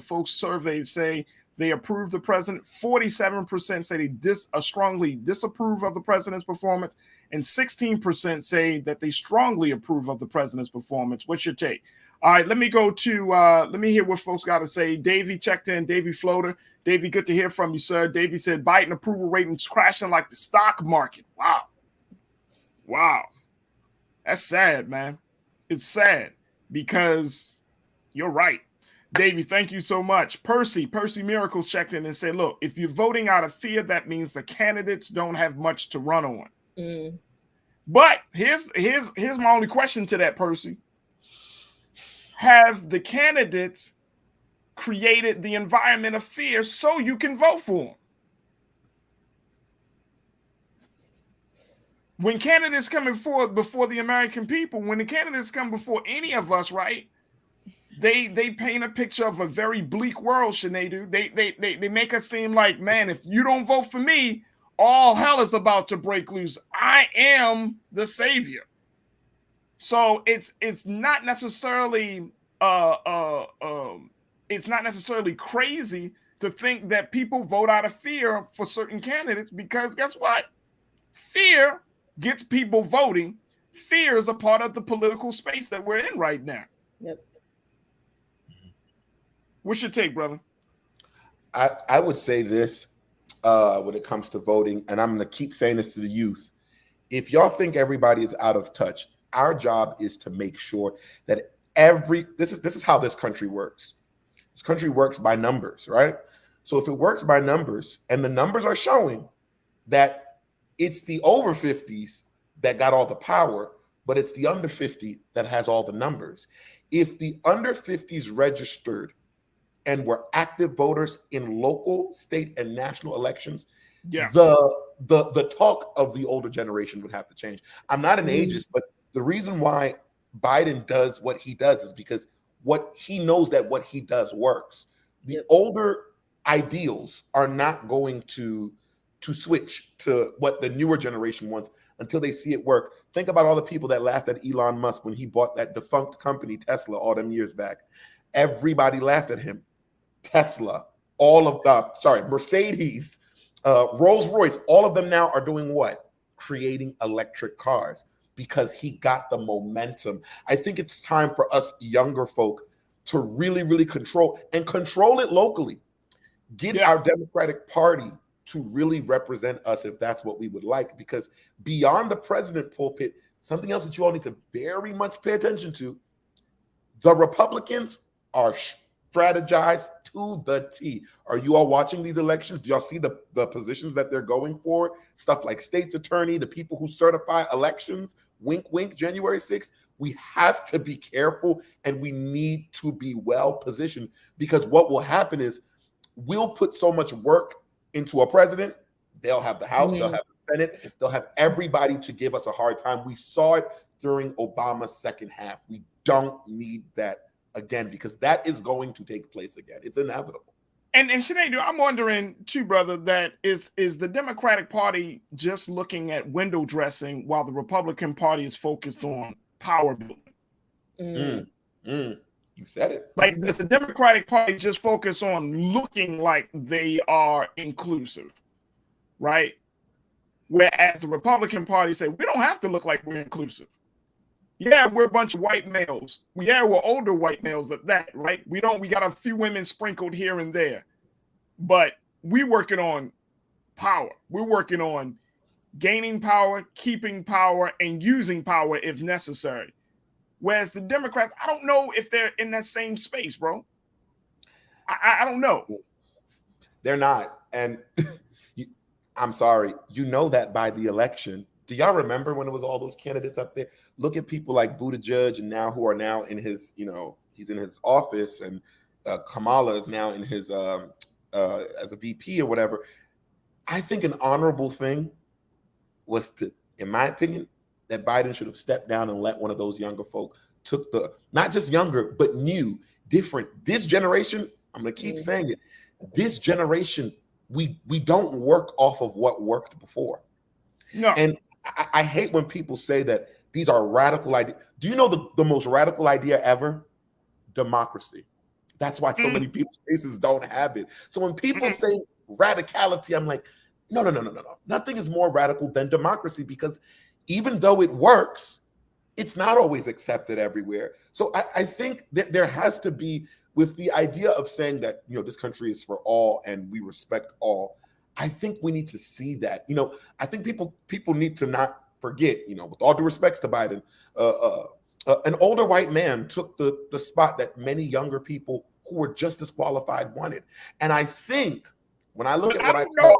folks surveyed say they approve the president. 47% say they strongly disapprove of the president's performance, and 16% say that they strongly approve of the president's performance. What's your take? All right, let me go to let me hear what folks got to say. Davey checked in. Davey Floater. Davey, good to hear from you, sir. Davey said Biden approval ratings crashing like the stock market. Wow. That's sad, man. It's sad because you're right. Davey, thank you so much. Percy Miracles checked in and said, look, if you're voting out of fear, that means the candidates don't have much to run on. Mm. But here's my only question to that, Percy. Have the candidates created the environment of fear so you can vote for them? When candidates coming forward before the American people, when the candidates come before any of us, right? They paint a picture of a very bleak world, Sinead. They make us seem like, man, if you don't vote for me, all hell is about to break loose. I am the savior. So it's not necessarily crazy to think that people vote out of fear for certain candidates, because guess what? Fear gets people voting. Fear is a part of the political space that we're in right now. Yep. What's your take, brother? I would say this when it comes to voting, and I'm going to keep saying this to the youth. If y'all think everybody is out of touch, our job is to make sure that this is how this country works. This country works by numbers, right? So if it works by numbers, and the numbers are showing that it's the over 50s that got all the power, but it's the under 50 that has all the numbers. If the under 50s registered and were active voters in local, state, and national elections, the talk of the older generation would have to change. I'm not an ageist, but the reason why Biden does what he does is because what he knows that what he does works. The older ideals are not going to switch to what the newer generation wants until they see it work. Think about all the people that laughed at Elon Musk when he bought that defunct company, Tesla, all them years back. Everybody laughed at him. Tesla, Mercedes, Rolls-Royce, all of them now are doing what? Creating electric cars because he got the momentum. I think it's time for us younger folk to really, really control it locally. Get our Democratic Party to really represent us if that's what we would like, because beyond the president pulpit, something else that you all need to very much pay attention to, the Republicans are strategized to the T. Are you all watching these elections? Do y'all see the positions that they're going for? Stuff like state's attorney, the people who certify elections, wink, wink, January 6th. We have to be careful and we need to be well positioned, because what will happen is we'll put so much work into a president. They'll have the House, they'll have the Senate, they'll have everybody to give us a hard time. We saw it during Obama's second half. We don't need that again, because that is going to take place again. It's inevitable. And Sinead, I'm wondering too, brother, that is the Democratic Party just looking at window dressing while the Republican Party is focused on power building? You said it. Like, does the Democratic Party just focus on looking like they are inclusive, right? Whereas the Republican Party say, we don't have to look like we're inclusive. Yeah, we're a bunch of white males. Yeah, we're older white males at that, right? We got a few women sprinkled here and there. But we're working on power. We're working on gaining power, keeping power, and using power if necessary. Whereas the Democrats, I don't know if they're in that same space, bro. I don't know. They're not. And I'm sorry, you know that by the election. Do y'all remember when it was all those candidates up there? Look at people like Buttigieg and now who are now in his, he's in his office, and Kamala is now in his as a VP or whatever. I think an honorable thing was to, in my opinion, that Biden should have stepped down and let one of those younger folk took the, not just younger, but new, different. This generation, I'm going to keep saying it, this generation, we don't work off of what worked before. No. And I hate when people say that these are radical ideas. Do you know the most radical idea ever? Democracy. That's why so many people's faces don't have it. So when people say radicality, I'm like, no. Nothing is more radical than democracy, because even though it works, it's not always accepted everywhere. So I think that there has to be, with the idea of saying that, this country is for all and we respect all, I think we need to see that. I think people need to not forget, with all due respects to Biden, an older white man took the spot that many younger people who are just as qualified won it. And I think when I look but at what I don't know.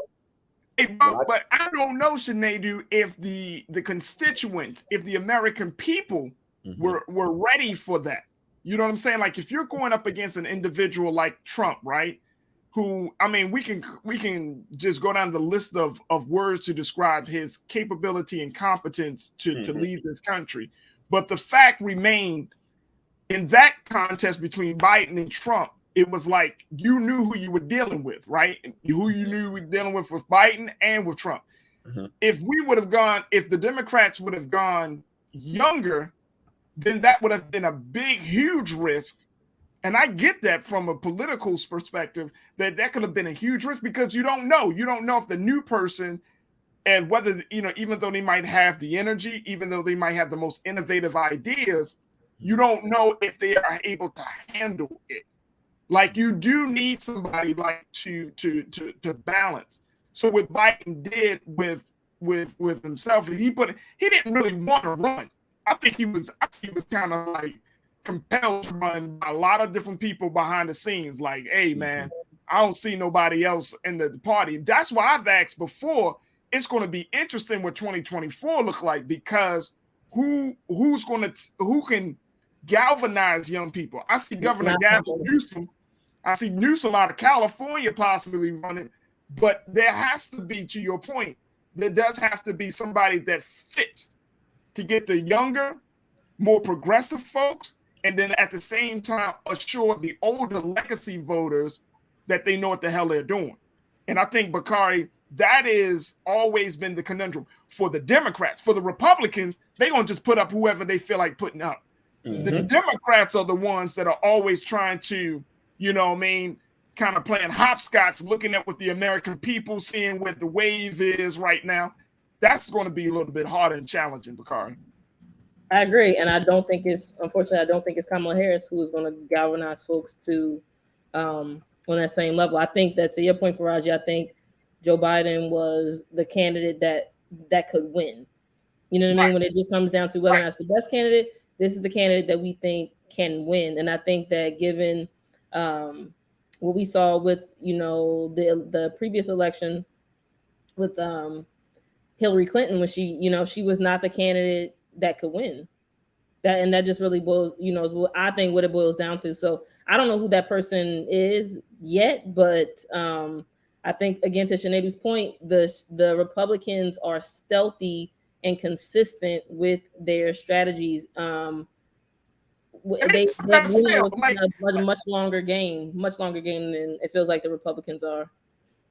Hey, but I don't know, Sinedu, if the constituents, if the American people were ready for that. You know what I'm saying? Like if you're going up against an individual like Trump, right? Who, I mean, we can just go down the list of words to describe his capability and competence to lead this country. But the fact remained, in that contest between Biden and Trump, it was like you knew who you were dealing with, right? Who you knew you were dealing with Biden and with Trump. If the Democrats would have gone younger, then that would have been a big, huge risk. And I get that from a political perspective, that could have been a huge risk because you don't know. You don't know if the new person, and whether, even though they might have the energy, even though they might have the most innovative ideas, you don't know if they are able to handle it. Like you do need somebody like to balance. So what Biden did with himself, he didn't really want to run. I think he was kind of like compelled to run by a lot of different people behind the scenes. Like, hey man, I don't see nobody else in the party. That's why I've asked before. It's going to be interesting what 2024 look like because who can galvanize young people. I see Governor Gavin Newsom. I see Newsom out of California possibly running, but there has to be, to your point, there does have to be somebody that fits to get the younger, more progressive folks, and then at the same time assure the older legacy voters that they know what the hell they're doing. And I think, Bakari, that is always been the conundrum for the Democrats. For the Republicans, they're going to just put up whoever they feel like putting up. The Democrats are the ones that are always trying to, kind of playing hopscotch, looking at what the American people, seeing what the wave is right now. That's going to be a little bit harder and challenging, Bakari. I agree. And unfortunately, I don't think it's Kamala Harris who is going to galvanize folks to on that same level. I think that, to your point, Farajii, I think Joe Biden was the candidate that could win. You know what I mean? When it just comes down to whether or not it's the best candidate, this is the candidate that we think can win. And I think that given what we saw with, the previous election with Hillary Clinton, when she was not the candidate that could win. That just really boils, is what I think what it boils down to. So I don't know who that person is yet, but I think, again, to Sinedu's point, the Republicans are stealthy and consistent with their strategies. They're a much longer game than it feels like the Republicans are.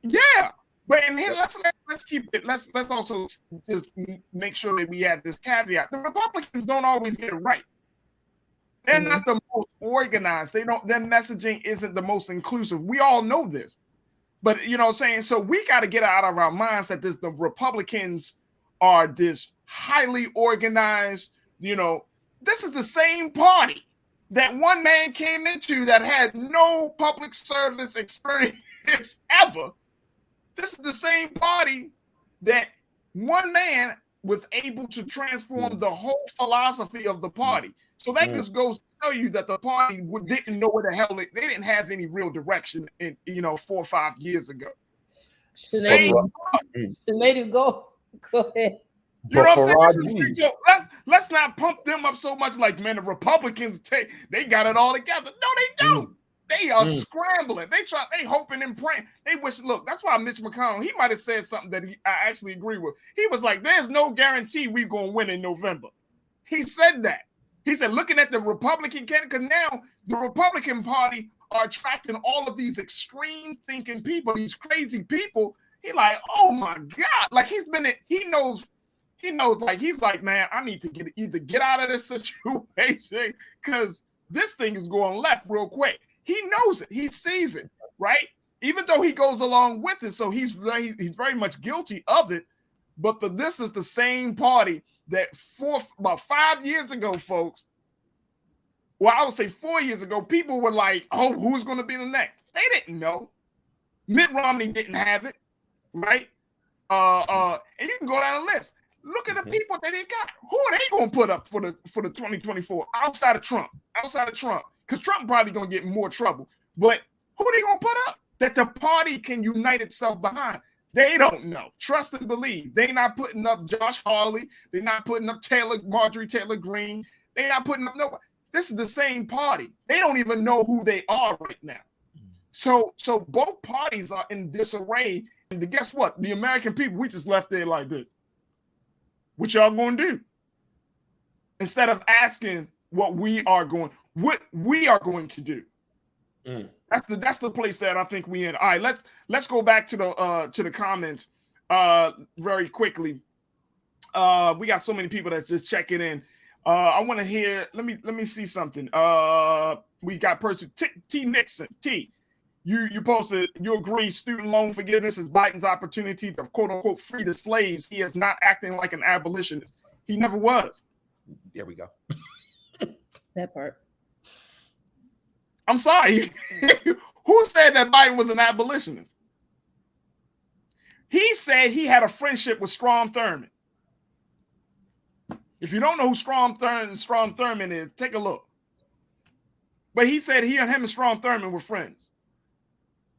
Yeah, but and here, let's keep it. Let's also just make sure that we have this caveat: the Republicans don't always get it right. They're not the most organized. Their messaging isn't the most inclusive. We all know this, but you know what I'm saying. So we got to get out of our minds that the Republicans are this highly organized. This is the same party that one man came into that had no public service experience ever. This is the same party that one man was able to transform the whole philosophy of the party. So that just goes to tell you that the party didn't know where the hell they didn't have any real direction in 4 or 5 years ago. Sinedu, go ahead. You know what I'm saying? So let's not pump them up so much like, man, the Republicans, they got it all together. No, they don't. They are scrambling. They hoping and praying. They wish, look, that's why Mitch McConnell, he might have said something that I actually agree with. He was like, there's no guarantee we're going to win in November. He said that. He said, looking at the Republican candidate, because now the Republican Party are attracting all of these extreme thinking people, these crazy people. He like, oh my God. Like he knows, like, he's like, man, I need to get out of this situation because this thing is going left real quick. He knows it. He sees it, right? Even though he goes along with it. So he's very much guilty of it. But this is the same party that about 5 years ago, folks, well, I would say 4 years ago, people were like, oh, who's going to be the next? They didn't know. Mitt Romney didn't have it, right? And you can go down the list. Look at the people that they got. Who are they going to put up for the 2024 outside of Trump? Because Trump probably going to get in more trouble. But who are they going to put up that the party can unite itself behind? They don't know. Trust and believe. They're not putting up Josh Hawley. They're not putting up Marjorie Taylor Greene. They're not putting up nobody. This is the same party. They don't even know who they are right now. So both parties are in disarray. And guess what? The American people, we just left there like this. What y'all going to do? Instead of asking what we are going to do. That's the place that I think we in. All right, let's go back to the comments very quickly. We got so many people that's just checking in. I want to hear. Let me see something. We got person T Nixon. T, you posted. You agree student loan forgiveness is Biden's opportunity to quote unquote free the slaves. He is not acting like an abolitionist. He never was. There we go. That part. I'm sorry. Who said that Biden was an abolitionist? He said he had a friendship with Strom Thurmond. If you don't know who Strom Thurmond is, take a look. But he said him and Strom Thurmond were friends.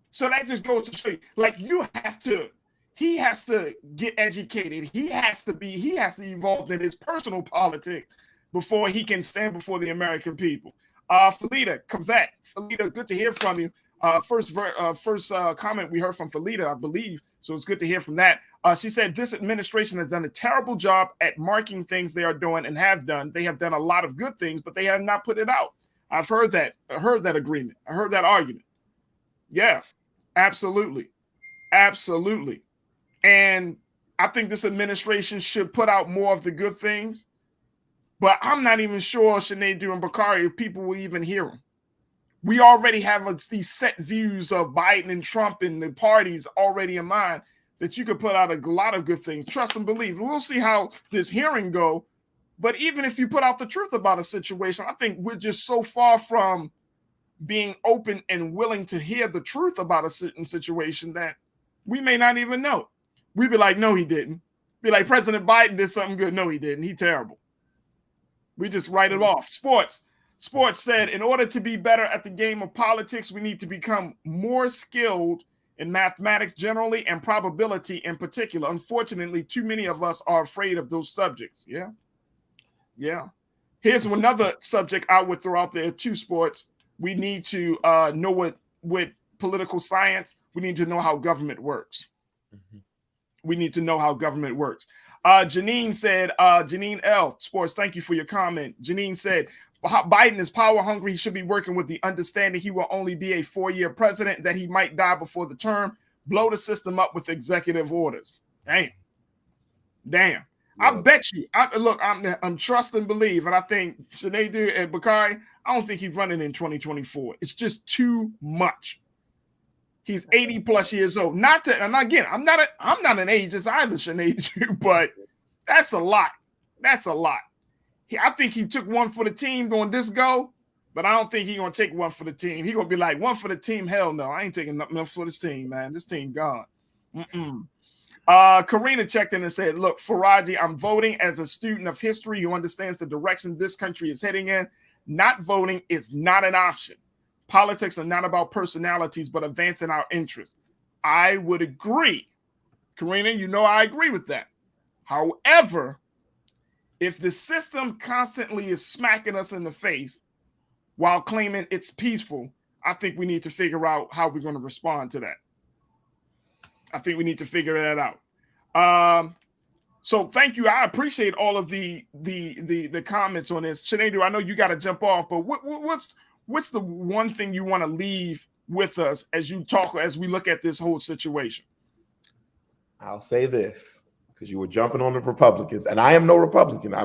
So that just goes to show you, like, he has to get educated. He has to evolve in his personal politics before he can stand before the American people. Felita, Cavett. Felita, good to hear from you. First comment we heard from Felita, I believe. So it's good to hear from that. She said, this administration has done a terrible job at marking things they are doing and have done. They have done a lot of good things, but they have not put it out. I've heard that. I heard that agreement. I heard that argument. Yeah, absolutely. Absolutely. And I think this administration should put out more of the good things. But I'm not even sure, Sinead and Bakari, if people will even hear them. We already have these set views of Biden and Trump and the parties already in mind that you could put out a lot of good things. Trust and believe. We'll see how this hearing go. But even if you put out the truth about a situation, I think we're just so far from being open and willing to hear the truth about a certain situation that we may not even know. We'd be like, no, he didn't. Be like, President Biden did something good. No, he didn't. He terrible. We just write it off. Sports said, in order to be better at the game of politics, we need to become more skilled in mathematics generally and probability in particular. Unfortunately, too many of us are afraid of those subjects. Yeah. Here's another subject I would throw out there too, sports. We need to know what political science, we need to know how government works. We need to know how government works. Janine said, Janine L. Sports, thank you for your comment. Janine said, Biden is power hungry. He should be working with the understanding he will only be a 4-year president, that he might die before the term, blow the system up with executive orders. Damn. Yeah. I bet you. I'm trust and believe. And I think Sinead and Bakari, I don't think he's running in 2024. It's just too much. He's 80 plus years old. Not that, and again, I'm not an ageist either, Sinead, but that's a lot. That's a lot. I think he took one for the team doing this go, but I don't think he's going to take one for the team. He's going to be like, one for the team? Hell no. I ain't taking nothing for this team, man. This team gone. Karina checked in and said, look, Farajii, I'm voting as a student of history who understands the direction this country is heading in. Not voting is not an option. Politics are not about personalities, but advancing our interests. I would agree. Karina, you know I agree with that. However, if the system constantly is smacking us in the face while claiming it's peaceful, I think we need to figure out how we're going to respond to that. I think we need to figure that out. So thank you. I appreciate all of the comments on this. Sinead, I know you got to jump off, but what's the one thing you want to leave with us as we look at this whole situation? I'll say this, because you were jumping on the Republicans, and I am no Republican.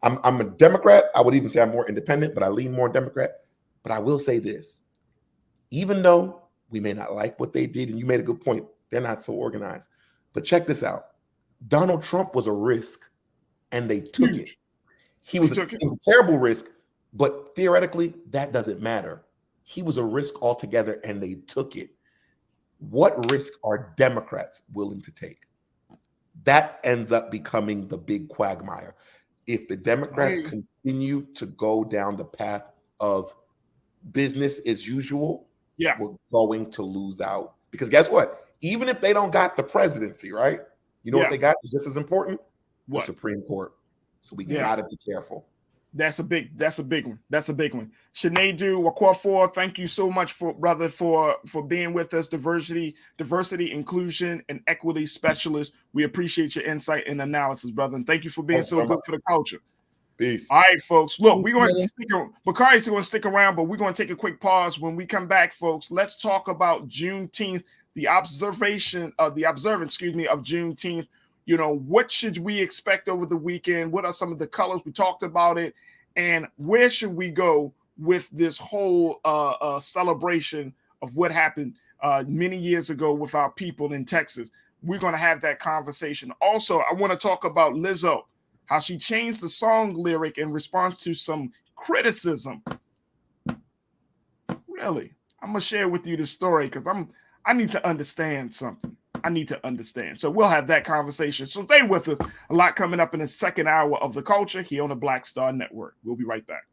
I'm a Democrat. I would even say I'm more independent, but I lean more Democrat. But I will say this, even though we may not like what they did, and you made a good point, they're not so organized. But check this out. Donald Trump was a risk, and they took it. He was a terrible risk, but theoretically, that doesn't matter. He was a risk altogether, and they took it. What risk are Democrats willing to take? That ends up becoming the big quagmire. If the Democrats continue to go down the path of business as usual, we're going to lose out. Because guess what? Even if they don't got the presidency, right? You know what they got is just as important? The Supreme Court. So we got to be careful. That's a big one. That's a big one. Sinedu Wakwafor, thank you so much for being with us. Diversity, inclusion, and equity specialist. We appreciate your insight and analysis, brother. And thank you for being so good for the culture. Peace. All right, folks. Look, we're going to stick around. Bakari's going to stick around, but we're going to take a quick pause. When we come back, folks, let's talk about Juneteenth, the observance of Juneteenth. You know, what should we expect over the weekend? What are some of the colors? We talked about it. And where should we go with this whole celebration of what happened many years ago with our people in Texas? We're going to have that conversation. Also, I want to talk about Lizzo, how she changed the song lyric in response to some criticism. Really? I'm going to share with you the story because I need to understand something. I need to understand. So we'll have that conversation. So stay with us. A lot coming up in the second hour of The Culture here on the Black Star Network. We'll be right back.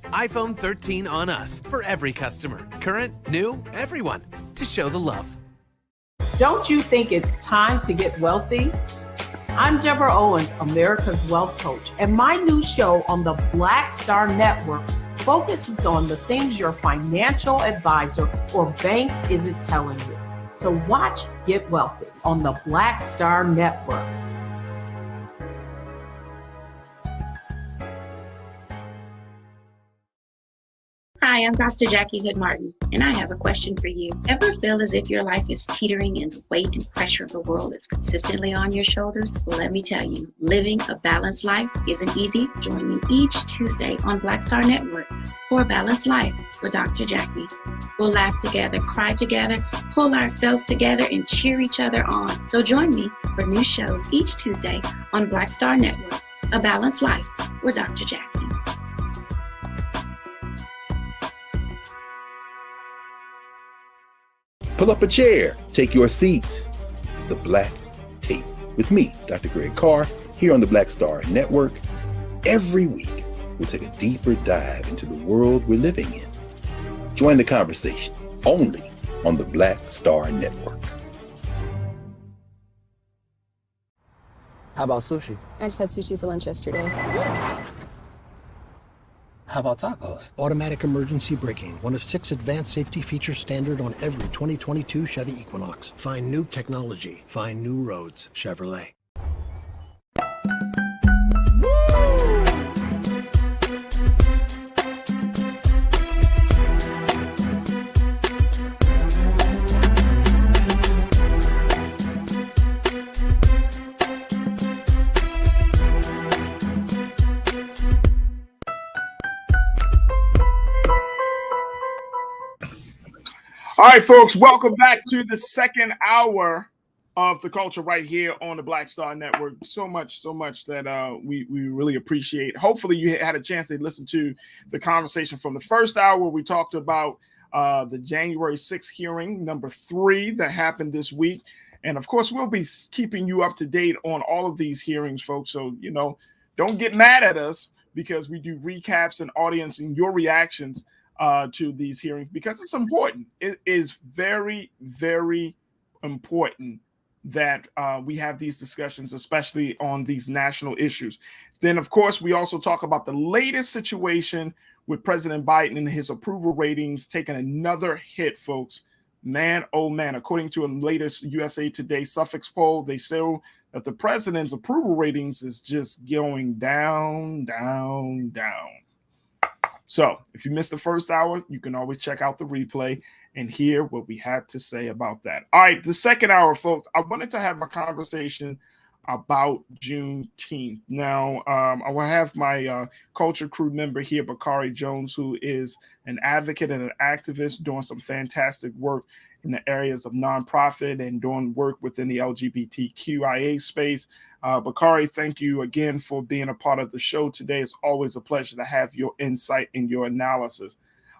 iPhone 13 on us for every customer. Current, new, everyone. To show the love. Don't you think it's time to get wealthy? I'm Deborah Owens, America's Wealth Coach, and my new show on the Black Star Network focuses on the things your financial advisor or bank isn't telling you. So watch Get Wealthy on the Black Star Network. Hi, I'm Dr. Jackie Hood Martin, and I have a question for you. Ever feel as if your life is teetering and the weight and pressure of the world is consistently on your shoulders? Well, let me tell you, living a balanced life isn't easy. Join me each Tuesday on Black Star Network for A Balanced Life with Dr. Jackie. We'll laugh together, cry together, pull ourselves together, and cheer each other on. So join me for new shows each Tuesday on Black Star Network, A Balanced Life with Dr. Jackie. Pull up a chair, take your seat. The Black Tape with me, Dr. Greg Carr, here on the Black Star Network. Every week, we'll take a deeper dive into the world we're living in. Join the conversation only on the Black Star Network. How about sushi? I just had sushi for lunch yesterday. How about tacos? Automatic emergency braking, one of 6 advanced safety features standard on every 2022 Chevy Equinox. Find new technology. Find new roads. Chevrolet. All right, folks, welcome back to the second hour of The Culture right here on the Black Star Network. So much that we really appreciate. Hopefully you had a chance to listen to the conversation from the first hour. We talked about the January 6th hearing, number 3, that happened this week. And of course, we'll be keeping you up to date on all of these hearings, folks. So, you know, don't get mad at us because we do recaps and audience and your reactions to these hearings because it's important. It is very, very important that we have these discussions, especially on these national issues. Then, of course, we also talk about the latest situation with President Biden and his approval ratings taking another hit, folks. Man, oh man, according to a latest USA Today Suffolk poll, they say that the president's approval ratings is just going down, down, down. So if you missed the first hour, you can always check out the replay and hear what we had to say about that. All right, the second hour, folks, I wanted to have a conversation about Juneteenth. Now, I will have my culture crew member here, Bakari Jones, who is an advocate and an activist doing some fantastic work in the areas of nonprofit and doing work within the LGBTQIA space. Bakari, thank you again for being a part of the show today. It's always a pleasure to have your insight and your analysis.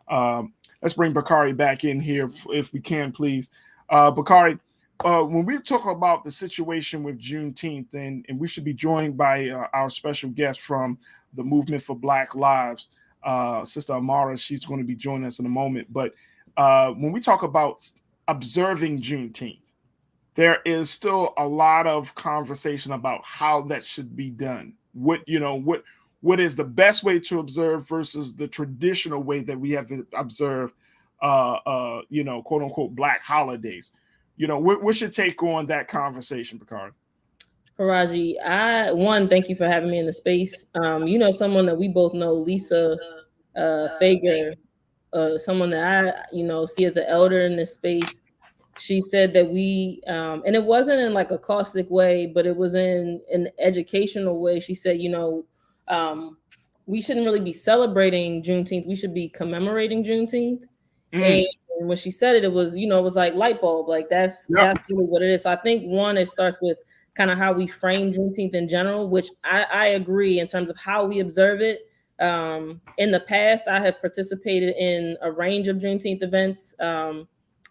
Let's bring Bakari back in here if we can, please. Bakari, when we talk about the situation with Juneteenth, and we should be joined by our special guest from the Movement for Black Lives, Sister Amara. She's going to be joining us in a moment. But when we talk about observing Juneteenth, there is still a lot of conversation about how that should be done. What is the best way to observe versus the traditional way that we have to observe, quote unquote, Black holidays. What's your take on that conversation, Picard? Farajii, thank you for having me in the space. Someone that we both know, Lisa Fager, someone that I, see as an elder in this space. She said that we, and it wasn't in like a caustic way, but it was in an educational way. She said, we shouldn't really be celebrating Juneteenth. We should be commemorating Juneteenth. And when she said it, it was like light bulb. Like that's really what it is. So I think it starts with kind of how we frame Juneteenth in general, which I agree in terms of how we observe it. In the past, I have participated in a range of Juneteenth events.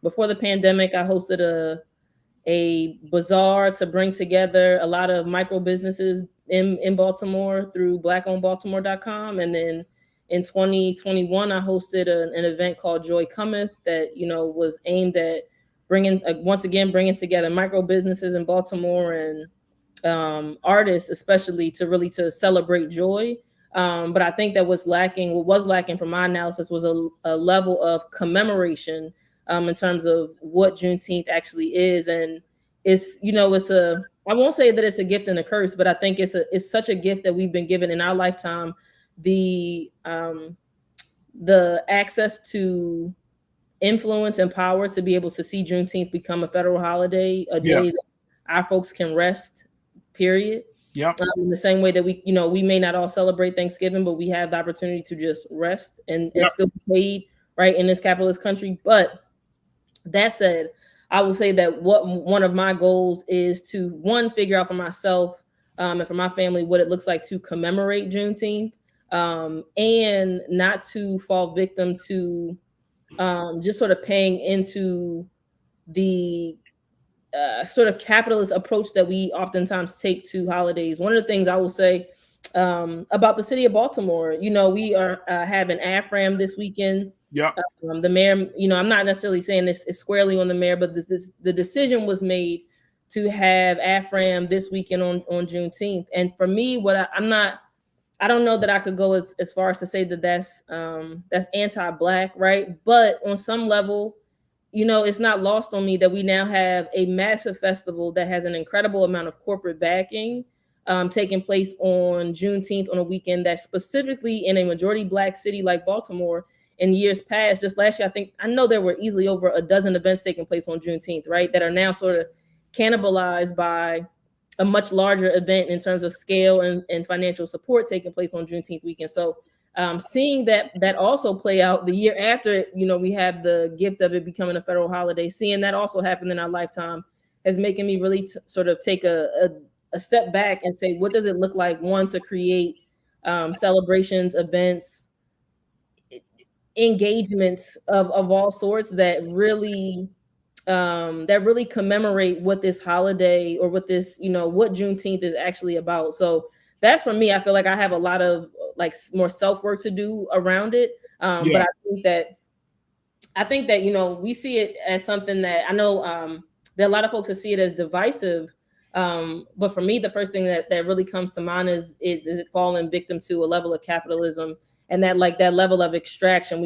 Before the pandemic, I hosted a bazaar to bring together a lot of micro businesses in Baltimore through blackownedbaltimore.com. And then in 2021, I hosted an event called Joy Cometh that, was aimed at bringing together micro businesses in Baltimore and artists, especially to celebrate joy. But I think that what was lacking from my analysis was a level of commemoration in terms of what Juneteenth actually is. And I won't say that it's a gift and a curse, but I think it's such a gift that we've been given in our lifetime. The access to influence and power to be able to see Juneteenth become a federal holiday, a day that our folks can rest, period. Yep. In the same way that we may not all celebrate Thanksgiving, but we have the opportunity to just rest and still be paid right in this capitalist country. But that said, I will say that one of my goals is to figure out for myself and for my family what it looks like to commemorate Juneteenth, and not to fall victim to just sort of paying into the sort of capitalist approach that we oftentimes take to holidays. One of the things I will say about the city of Baltimore, we are having AFRAM this weekend. Yeah. The mayor, I'm not necessarily saying this is squarely on the mayor, but the decision was made to have AFRAM this weekend on Juneteenth. And for me, I don't know that I could go as far as to say that that's anti-Black, right? But on some level, it's not lost on me that we now have a massive festival that has an incredible amount of corporate backing taking place on Juneteenth on a weekend that's specifically in a majority Black city like Baltimore. In years past, just last year, I know there were easily over a dozen events taking place on Juneteenth, right? That are now sort of cannibalized by a much larger event in terms of scale and financial support taking place on Juneteenth weekend. So seeing that also play out the year after, we have the gift of it becoming a federal holiday, seeing that also happen in our lifetime has making me really sort of take a step back and say, what does it look like, one, to create celebrations, events, engagements of all sorts that really commemorate what this holiday or what this, what Juneteenth is actually about. So that's for me. I feel like I have a lot of more self-work to do around it. But I think that, we see it as something that I know there are a lot of folks that see it as divisive. But for me, the first thing that really comes to mind is it falling victim to a level of capitalism and that level of extraction.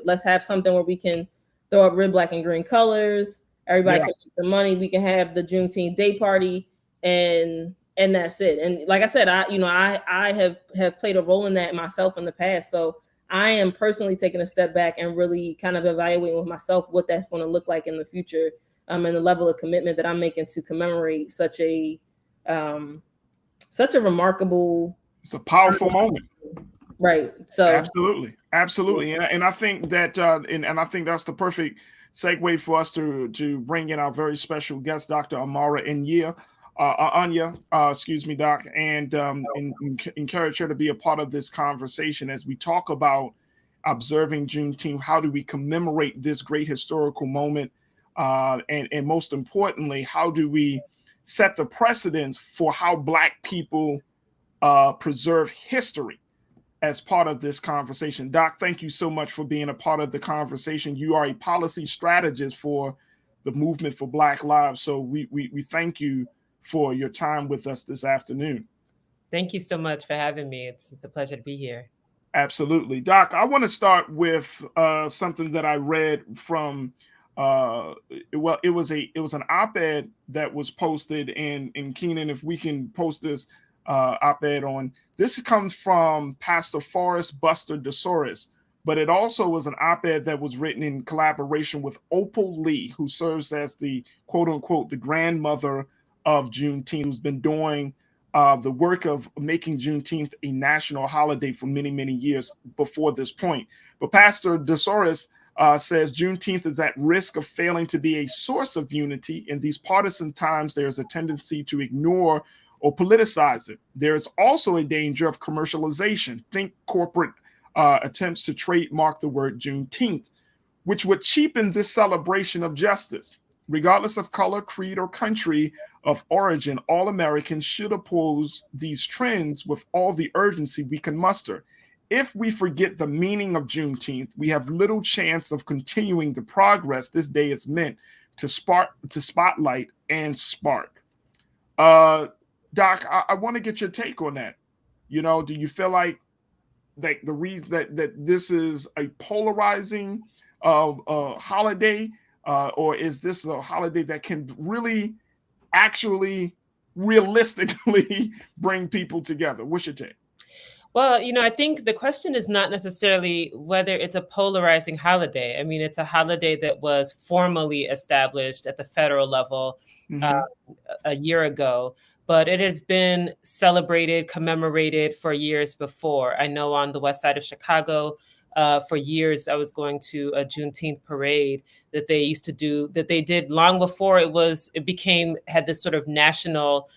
Let's have something where we can throw up red, black, and green colors. Everybody can make the money. We can have the Juneteenth day party, and that's it. And like I said, I have played a role in that myself in the past. So I am personally taking a step back and really kind of evaluating with myself what that's going to look like in the future, and the level of commitment that I'm making to commemorate such a remarkable. It's a powerful moment. Right. So absolutely. And I think that and I think that's the perfect segue for us to bring in our very special guest, Dr. Amara Anya, Doc, and encourage her to be a part of this conversation as we talk about observing Juneteenth. How do we commemorate this great historical moment And most importantly, how do we set the precedent for how Black people preserve history as part of this conversation? Doc, thank you so much for being a part of the conversation. You are a policy strategist for the Movement for Black Lives. So we thank you for your time with us this afternoon. Thank you so much for having me. It's a pleasure to be here. Absolutely. Doc, I want to start with something that I read from it was an op-ed that was posted, and Keenan, if we can post this op-ed on. This comes from Pastor Forrest Buster DeSoris, but it also was an op-ed that was written in collaboration with Opal Lee, who serves as the quote-unquote the grandmother of Juneteenth, who's been doing the work of making Juneteenth a national holiday for many, many years before this point. But Pastor DeSoris says Juneteenth is at risk of failing to be a source of unity. In these partisan times, there's a tendency to ignore or politicize it. There's also a danger of commercialization. Think corporate attempts to trademark the word Juneteenth, which would cheapen this celebration of justice. Regardless of color, creed, or country of origin, all Americans should oppose these trends with all the urgency we can muster. If we forget the meaning of Juneteenth, we have little chance of continuing the progress this day is meant to spotlight and spark. Doc, I want to get your take on that. You know, do you feel like that the reason that this is a polarizing holiday, or is this a holiday that can really, actually, realistically bring people together? What's your take? Well, I think the question is not necessarily whether it's a polarizing holiday. I mean, it's a holiday that was formally established at the federal level a year ago, but it has been celebrated, commemorated for years before. I know on the west side of Chicago, for years, I was going to a Juneteenth parade that they used to do, that they did long before had this sort of national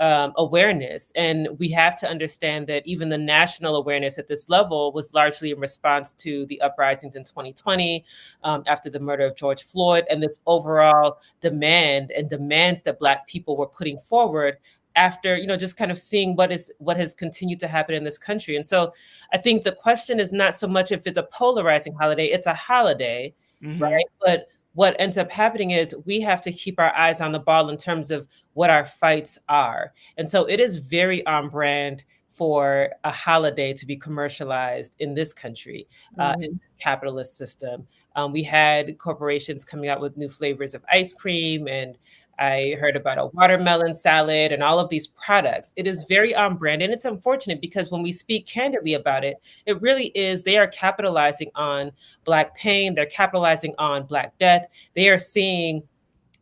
awareness. And we have to understand that even the national awareness at this level was largely in response to the uprisings in 2020, after the murder of George Floyd, and this overall demands that Black people were putting forward after, just kind of seeing what has continued to happen in this country. And so I think the question is not so much if it's a polarizing holiday, it's a holiday, right? But what ends up happening is we have to keep our eyes on the ball in terms of what our fights are. And so it is very on brand for a holiday to be commercialized in this country, in this capitalist system. We had corporations coming out with new flavors of ice cream, and I heard about a watermelon salad and all of these products. It is very on brand, and it's unfortunate because when we speak candidly about it, it really is, they are capitalizing on Black pain, they're capitalizing on Black death. They are seeing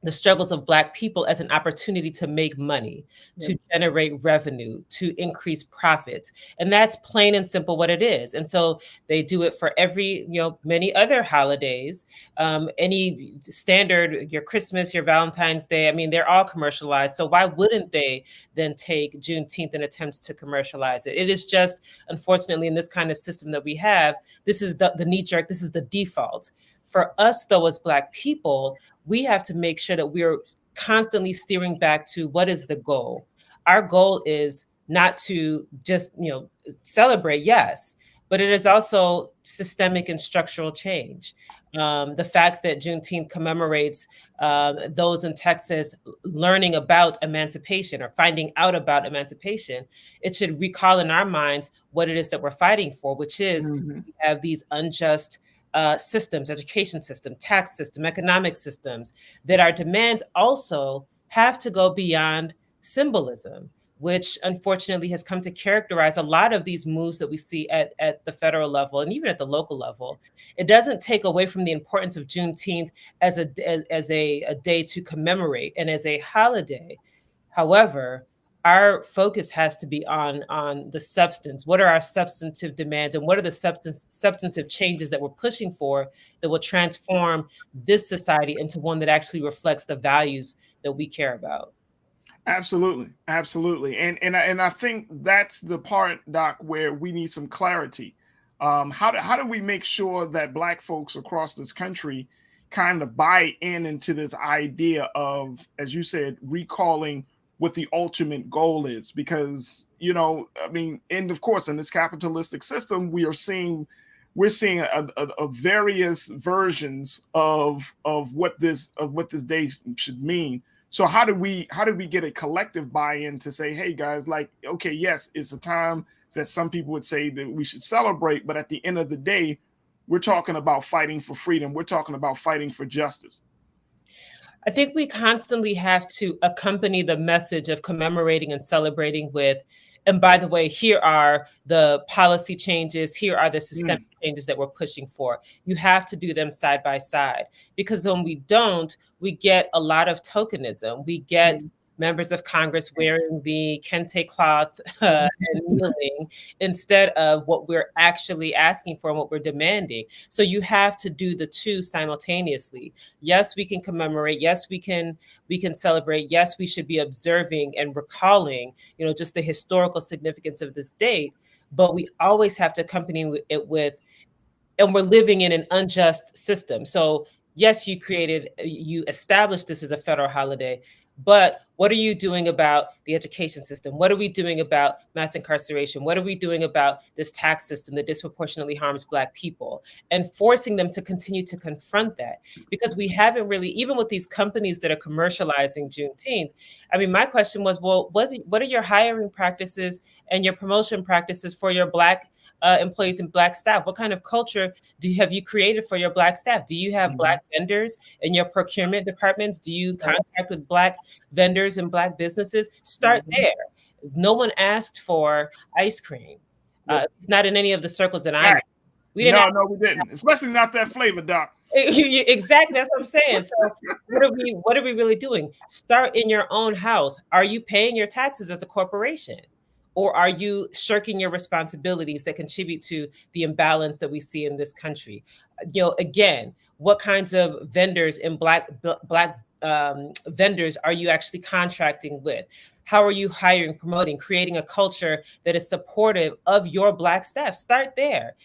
the struggles of Black people as an opportunity to make money, to generate revenue, to increase profits. And that's plain and simple what it is. And so they do it for every, many other holidays, any standard, your Christmas, your Valentine's Day. I mean, they're all commercialized. So why wouldn't they then take Juneteenth and attempt to commercialize it? It is just, unfortunately, in this kind of system that we have, this is the knee jerk, this is the default. For us, though, as Black people, we have to make sure that we're constantly steering back to what is the goal. Our goal is not to just, celebrate, yes, but it is also systemic and structural change. The fact that Juneteenth commemorates those in Texas learning about emancipation or finding out about emancipation, it should recall in our minds what it is that we're fighting for, which is we have these unjust systems, education system, tax system, economic systems, that our demands also have to go beyond symbolism, which unfortunately has come to characterize a lot of these moves that we see at the federal level and even at the local level. It doesn't take away from the importance of Juneteenth as a day to commemorate and as a holiday. However, our focus has to be on the substance. What are our substantive demands, and what are the substantive changes that we're pushing for that will transform this society into one that actually reflects the values that we care about? Absolutely. And I think that's the part, Doc, where we need some clarity. How do we make sure that Black folks across this country, kind of buy into this idea of, as you said, recalling what the ultimate goal is? Because, you know, I mean, and of course, in this capitalistic system, we're seeing a various versions of what this day should mean. So how do we get a collective buy-in to say, hey guys, like, okay, yes, it's a time that some people would say that we should celebrate, but at the end of the day, we're talking about fighting for freedom. We're talking about fighting for justice. I think we constantly have to accompany the message of commemorating and celebrating with, and by the way, here are the policy changes, here are the systemic changes that we're pushing for. You have to do them side by side, because when we don't, we get a lot of tokenism. We get members of Congress wearing the kente cloth and kneeling instead of what we're actually asking for and what we're demanding. So you have to do the two simultaneously. Yes, we can commemorate. Yes, we can celebrate. Yes, we should be observing and recalling, you know, just the historical significance of this date. But we always have to accompany it with, and we're living in an unjust system. So yes, you established this as a federal holiday, but what are you doing about the education system? What are we doing about mass incarceration? What are we doing about this tax system that disproportionately harms Black people? And forcing them to continue to confront that, because we haven't really, even with these companies that are commercializing Juneteenth. I mean, my question was, well, what are your hiring practices and your promotion practices for your Black employees and Black staff? What kind of culture have you created for your Black staff? Do you have Black vendors in your procurement departments? Do you contract with Black vendors and Black businesses? Start there. No one asked for ice cream. It's not in any of the circles that I know. We didn't. No, we didn't. Especially not that flavor, Doc. Exactly. That's what I'm saying. So what are we really doing? Start in your own house. Are you paying your taxes as a corporation? Or are you shirking your responsibilities that contribute to the imbalance that we see in this country? You know, again, what kinds of vendors and Black vendors are you actually contracting with? How are you hiring, promoting, creating a culture that is supportive of your Black staff? Start there.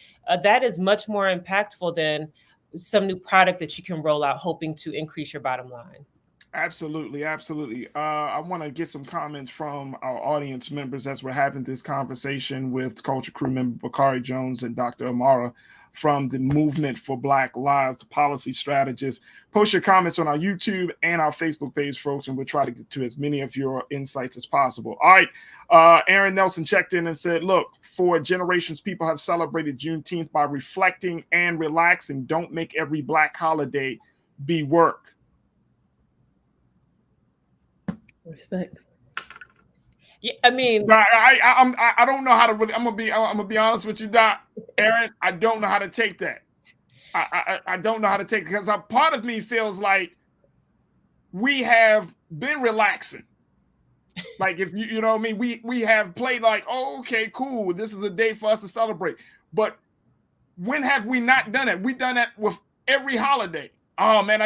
That is much more impactful than some new product that you can roll out hoping to increase your bottom line. Absolutely, absolutely. I want to get some comments from our audience members as we're having this conversation with Culture Crew member Bakari Jones and Dr. Amara from the Movement for Black Lives Policy Strategist. Post your comments on our YouTube and our Facebook page, folks, and we'll try to get to as many of your insights as possible. All right. Aaron Nelson checked in and said, look, for generations, people have celebrated Juneteenth by reflecting and relaxing. Don't make every Black holiday be work. Respect. Yeah, I mean, I don't know how to really. I'm gonna be honest with you, Doc. Aaron, I don't know how to take that. I don't know how to take it, because a part of me feels like we have been relaxing. Like, if you know what I mean, we have played like, oh, okay, cool. This is a day for us to celebrate. But when have we not done it? We've done that with every holiday. Oh man,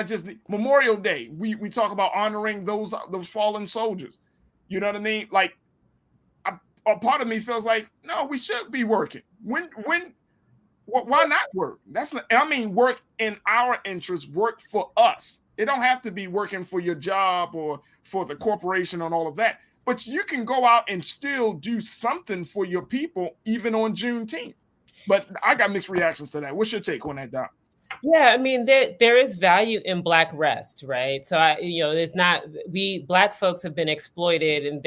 Memorial Day. We talk about honoring those fallen soldiers. You know what I mean? Like, a part of me feels like, no, we should be working. Why not work? Work in our interest, work for us. It don't have to be working for your job or for the corporation and all of that. But you can go out and still do something for your people, even on Juneteenth. But I got mixed reactions to that. What's your take on that, Doc? Yeah, I mean, there is value in Black rest, right? So it's not, we Black folks have been exploited, and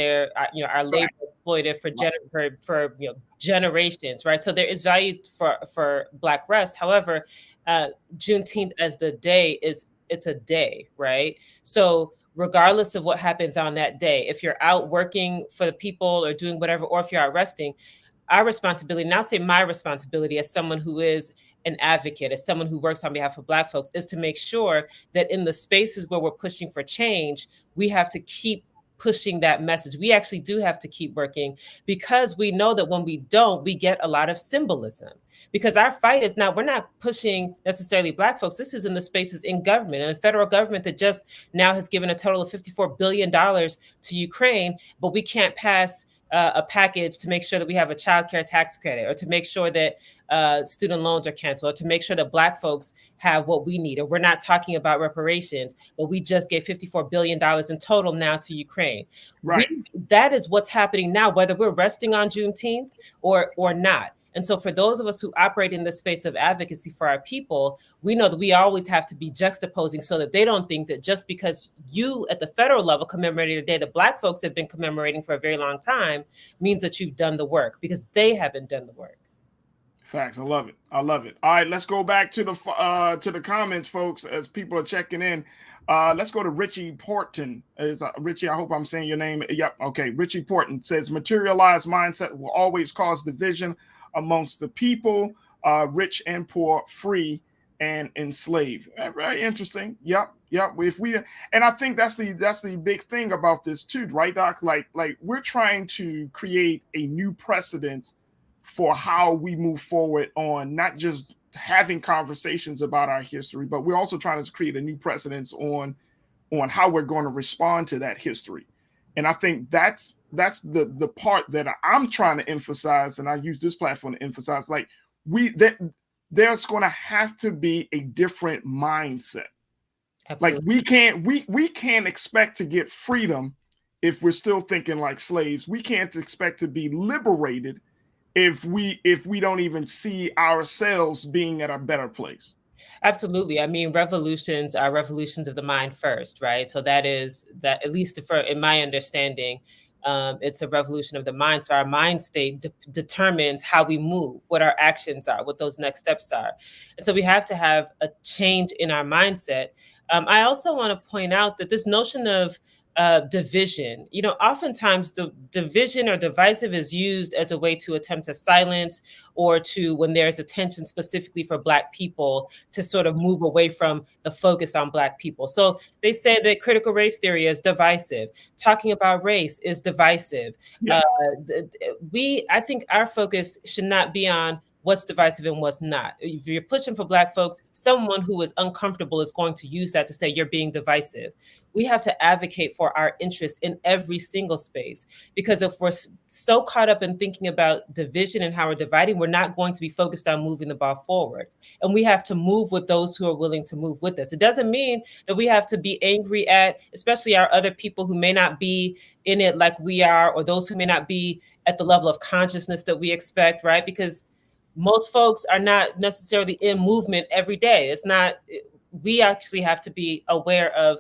our labor exploited for generations, right? So there is value for Black rest. However, Juneteenth as the day it's a day, right? So regardless of what happens on that day, if you're out working for the people or doing whatever, or if you're out resting, our responsibility, and I'll say my responsibility as someone who is an advocate, as someone who works on behalf of Black folks, is to make sure that in the spaces where we're pushing for change, we have to keep pushing that message. We actually do have to keep working, because we know that when we don't, we get a lot of symbolism. Because our fight is we're not pushing necessarily Black folks. This is in the spaces in government, and the federal government that just now has given a total of $54 billion to Ukraine, but we can't pass a package to make sure that we have a child care tax credit, or to make sure that student loans are canceled, or to make sure that Black folks have what we need. And we're not talking about reparations, but we just gave $54 billion in total now to Ukraine. Right. That is what's happening now, whether we're resting on Juneteenth or not. And so for those of us who operate in the space of advocacy for our people, we know that we always have to be juxtaposing so that they don't think that just because you at the federal level commemorated a day that Black folks have been commemorating for a very long time means that you've done the work, because they haven't done the work. Facts. I love it. I love it. All right, let's go back to the comments, folks, as people are checking in. Let's go to Richie Porton. Richie, I hope I'm saying your name. Yep. Okay. Richie Porton says materialized mindset will always cause division amongst the people, rich and poor, free and enslaved. Very interesting. Yep. And I think that's the big thing about this too, right, Doc? Like we're trying to create a new precedent for how we move forward on not just having conversations about our history, but we're also trying to create a new precedence on how we're going to respond to that history. And I think that's the part that I'm trying to emphasize, and I use this platform to emphasize, like there's going to have to be a different mindset. Absolutely. Like we can't expect to get freedom if we're still thinking like slaves. We can't expect to be liberated if we don't even see ourselves being at a better place. Absolutely. I mean, revolutions are revolutions of the mind first, right? So that, at least in my understanding, it's a revolution of the mind. So our mind state determines how we move, what our actions are, what those next steps are. And so we have to have a change in our mindset. I also want to point out that this notion of division, oftentimes the division or divisive is used as a way to attempt to silence, or to, when there's attention specifically for Black people, to sort of move away from the focus on Black people. So they say that critical race theory is divisive. Talking about race is divisive. Yeah. I think our focus should not be on what's divisive and what's not. If you're pushing for Black folks, someone who is uncomfortable is going to use that to say you're being divisive. We have to advocate for our interests in every single space, because if we're so caught up in thinking about division and how we're dividing, we're not going to be focused on moving the ball forward. And we have to move with those who are willing to move with us. It doesn't mean that we have to be angry at, especially our other people who may not be in it like we are, or those who may not be at the level of consciousness that we expect, right? Because most folks are not necessarily in movement every day. We actually have to be aware of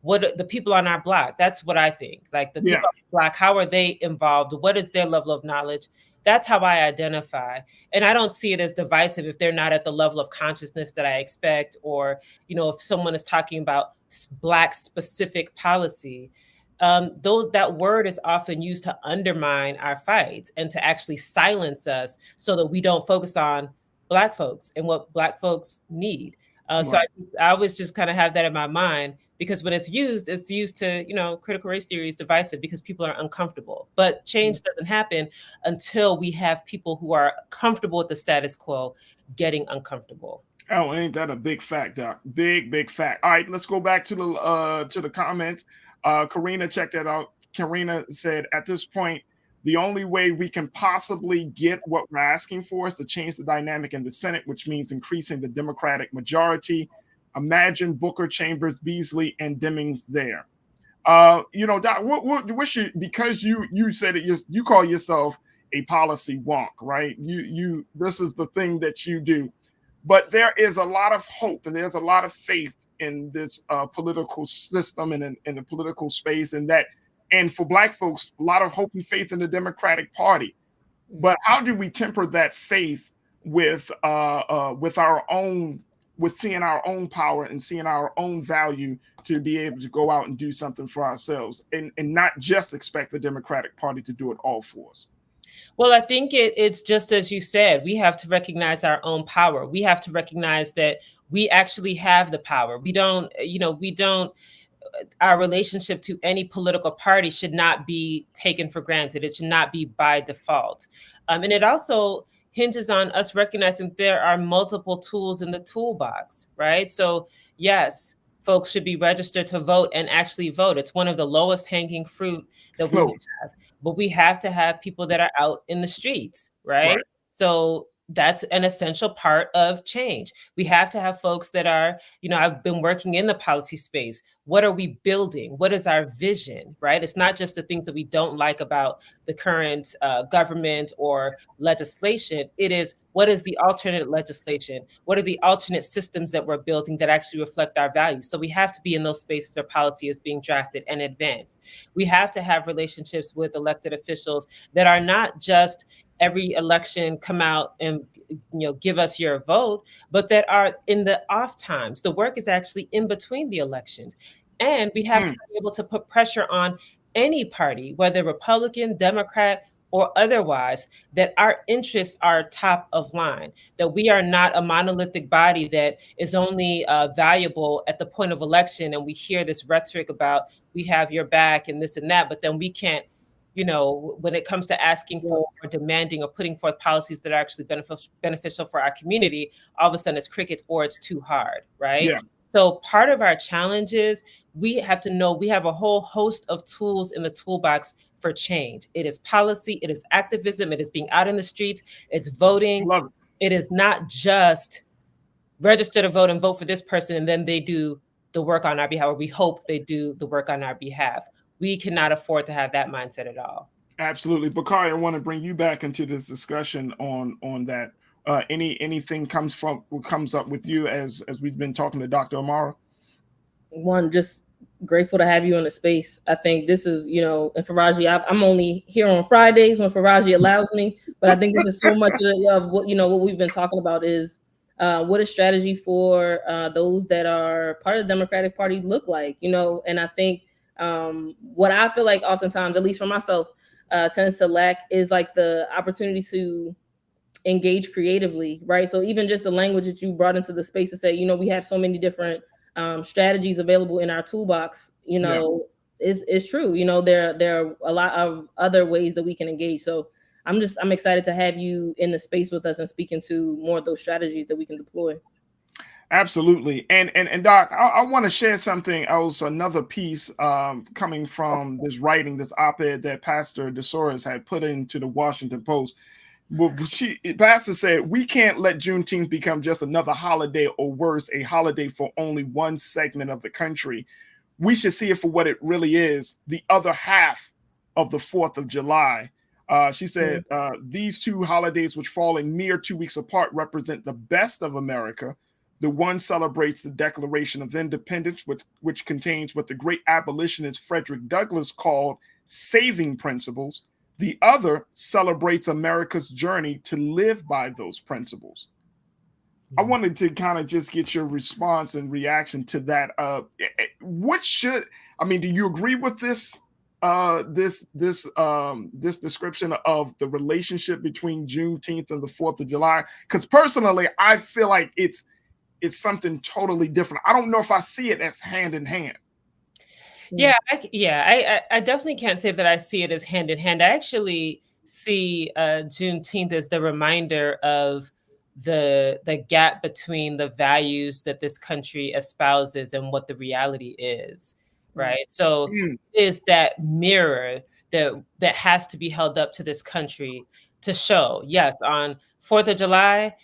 what the people on our block. That's what I think. Like the people on the block, how are they involved? What is their level of knowledge? That's how I identify. And I don't see it as divisive if they're not at the level of consciousness that I expect, or, if someone is talking about Black specific policy. That word is often used to undermine our fights and to actually silence us so that we don't focus on Black folks and what Black folks need. So I always just kind of have that in my mind, because when it's used to, critical race theory is divisive because people are uncomfortable. But change doesn't happen until we have people who are comfortable with the status quo getting uncomfortable. Oh, ain't that a big fact, Doc? Big fact. All right, let's go back to the comments. Karina, check that out. Karina said, at this point, the only way we can possibly get what we're asking for is to change the dynamic in the Senate, which means increasing the Democratic majority. Imagine Booker, Chambers, Beasley, and Demings there. Doc, what's your, because you said it, you call yourself a policy wonk, right? This is the thing that you do. But there is a lot of hope and there's a lot of faith in this political system and in the political space, and for Black folks, a lot of hope and faith in the Democratic Party. But how do we temper that faith with seeing our own power and seeing our own value to be able to go out and do something for ourselves, and not just expect the Democratic Party to do it all for us? Well, I think it's just as you said, we have to recognize our own power. We have to recognize that we actually have the power. Our relationship to any political party should not be taken for granted. It should not be by default. And it also hinges on us recognizing there are multiple tools in the toolbox, right? So yes, folks should be registered to vote and actually vote. It's one of the lowest hanging fruit that we have. but we have to have people that are out in the streets, right? So that's an essential part of change. We have to have folks that are, I've been working in the policy space. What are we building? What is our vision, right? It's not just the things that we don't like about the current government or legislation. It is, what is the alternate legislation? What are the alternate systems that we're building that actually reflect our values? So we have to be in those spaces where policy is being drafted and advanced. We have to have relationships with elected officials that are not just every election come out and give us your vote, but that are in the off times. The work is actually in between the elections. And we have to be able to put pressure on any party, whether Republican, Democrat, or otherwise, that our interests are top of line, that we are not a monolithic body that is only valuable at the point of election. And we hear this rhetoric about we have your back and this and that, but then we can't, when it comes to asking for or demanding or putting forth policies that are actually beneficial for our community, all of a sudden it's crickets or it's too hard, right? Yeah. So part of our challenge is we have to know we have a whole host of tools in the toolbox for change. It is policy, it is activism, it is being out in the streets, it's voting. It is not just register to vote and vote for this person and then they do the work on our behalf, or we hope they do the work on our behalf. We cannot afford to have that mindset at all. Absolutely. Bakari, I want to bring you back into this discussion on that. Anything comes up with you as we've been talking to Dr. Amara? One, just grateful to have you in the space. I think this is, and Farajii, I'm only here on Fridays when Farajii allows me, but I think this is so much of what, what we've been talking about is what a strategy for those that are part of the Democratic Party look like, and I think what I feel like oftentimes, at least for myself, tends to lack is like the opportunity to engage creatively, right? So even just the language that you brought into the space to say, we have so many different strategies available in our toolbox, is true. There are a lot of other ways that we can engage. So I'm excited to have you in the space with us and speaking to more of those strategies that we can deploy. Absolutely. And Doc, I want to share something else, another piece coming from this writing, this op-ed that Pastor DeSores had put into the Washington Post. Pastor said, we can't let Juneteenth become just another holiday, or worse, a holiday for only one segment of the country. We should see it for what it really is, the other half of the 4th of July. She said, these two holidays, which fall in mere 2 weeks apart, represent the best of America. The one celebrates the Declaration of Independence, which contains what the great abolitionist Frederick Douglass called saving principles. The other celebrates America's journey to live by those principles. I wanted to kind of just get your response and reaction to that. Do you agree with this this description of the relationship between Juneteenth and the 4th of July? Because personally, I feel like it's something totally different. I don't know if I see it as hand in hand. I definitely can't say that I see it as hand in hand. I actually see Juneteenth as the reminder of the gap between the values that this country espouses and what the reality is, right? So it is that mirror that has to be held up to this country to show, yes, on 4th of July,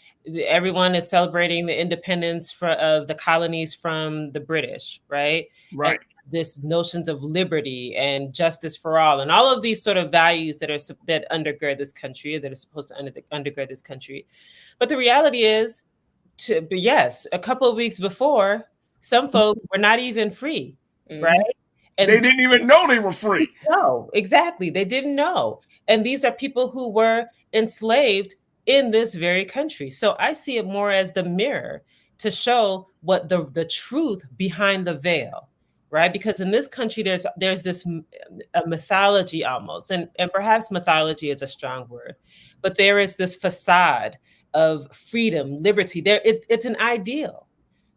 everyone is celebrating the independence of the colonies from the British, right? Right. And this notions of liberty and justice for all, and all of these sort of values that undergird this country, that are supposed to undergird this country. But the reality is, a couple of weeks before, some folks were not even free, right? And they didn't even know they were free. No, exactly. They didn't know. And these are people who were enslaved in this very country. So I see it more as the mirror to show what the truth behind the veil, right? Because in this country, there's this a mythology almost, and perhaps mythology is a strong word, but there is this facade of freedom, liberty. It's an ideal,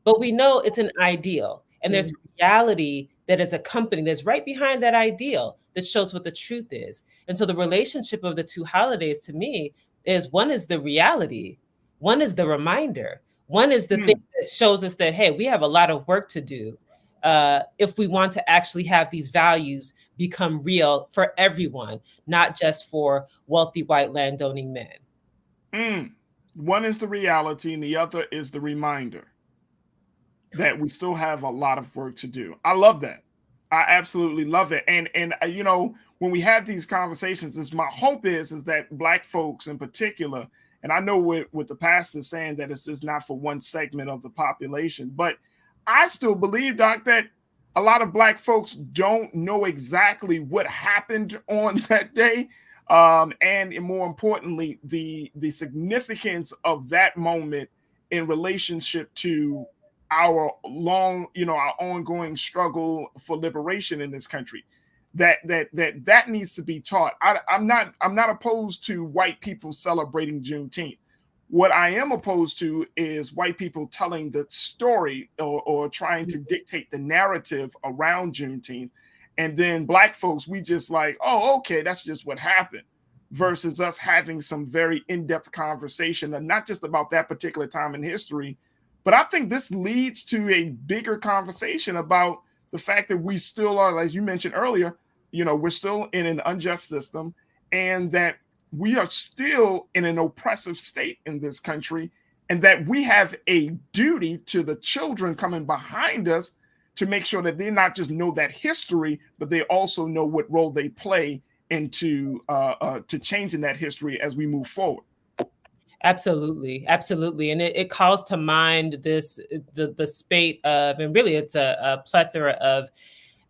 but we know it's an ideal, and there's reality that is accompanied, that's right behind that ideal, that shows what the truth is. And so the relationship of the two holidays to me is, one is the reality, one is the reminder, one is the thing that shows us that, hey, we have a lot of work to do if we want to actually have these values become real for everyone, not just for wealthy white landowning men. One is the reality and the other is the reminder that we still have a lot of work to do. I love that. I absolutely love it. And you know, when we have these conversations, my hope is that Black folks in particular, and I know with the pastor saying that it's just not for one segment of the population, but I still believe, Doc, that a lot of Black folks don't know exactly what happened on that day. And more importantly, the significance of that moment in relationship to our our ongoing struggle for liberation in this country. That needs to be taught. I'm not opposed to white people celebrating Juneteenth. What I am opposed to is white people telling the story or trying to dictate the narrative around Juneteenth. And then Black folks, we just like, oh, okay, that's just what happened, versus us having some very in-depth conversation, and not just about that particular time in history, but I think this leads to a bigger conversation about the fact that we still are, as you mentioned earlier, we're still in an unjust system, and that we are still in an oppressive state in this country, and that we have a duty to the children coming behind us to make sure that they not just know that history, but they also know what role they play into to changing that history as we move forward. Absolutely. And it calls to mind the spate of, and really it's a plethora of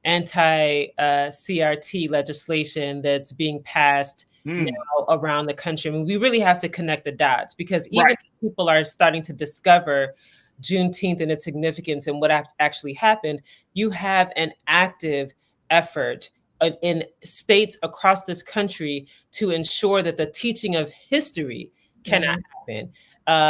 anti-CRT legislation that's being passed now around the country. I mean, we really have to connect the dots, because even if people are starting to discover Juneteenth and its significance and what actually happened, you have an active effort in states across this country to ensure that the teaching of history cannot happen.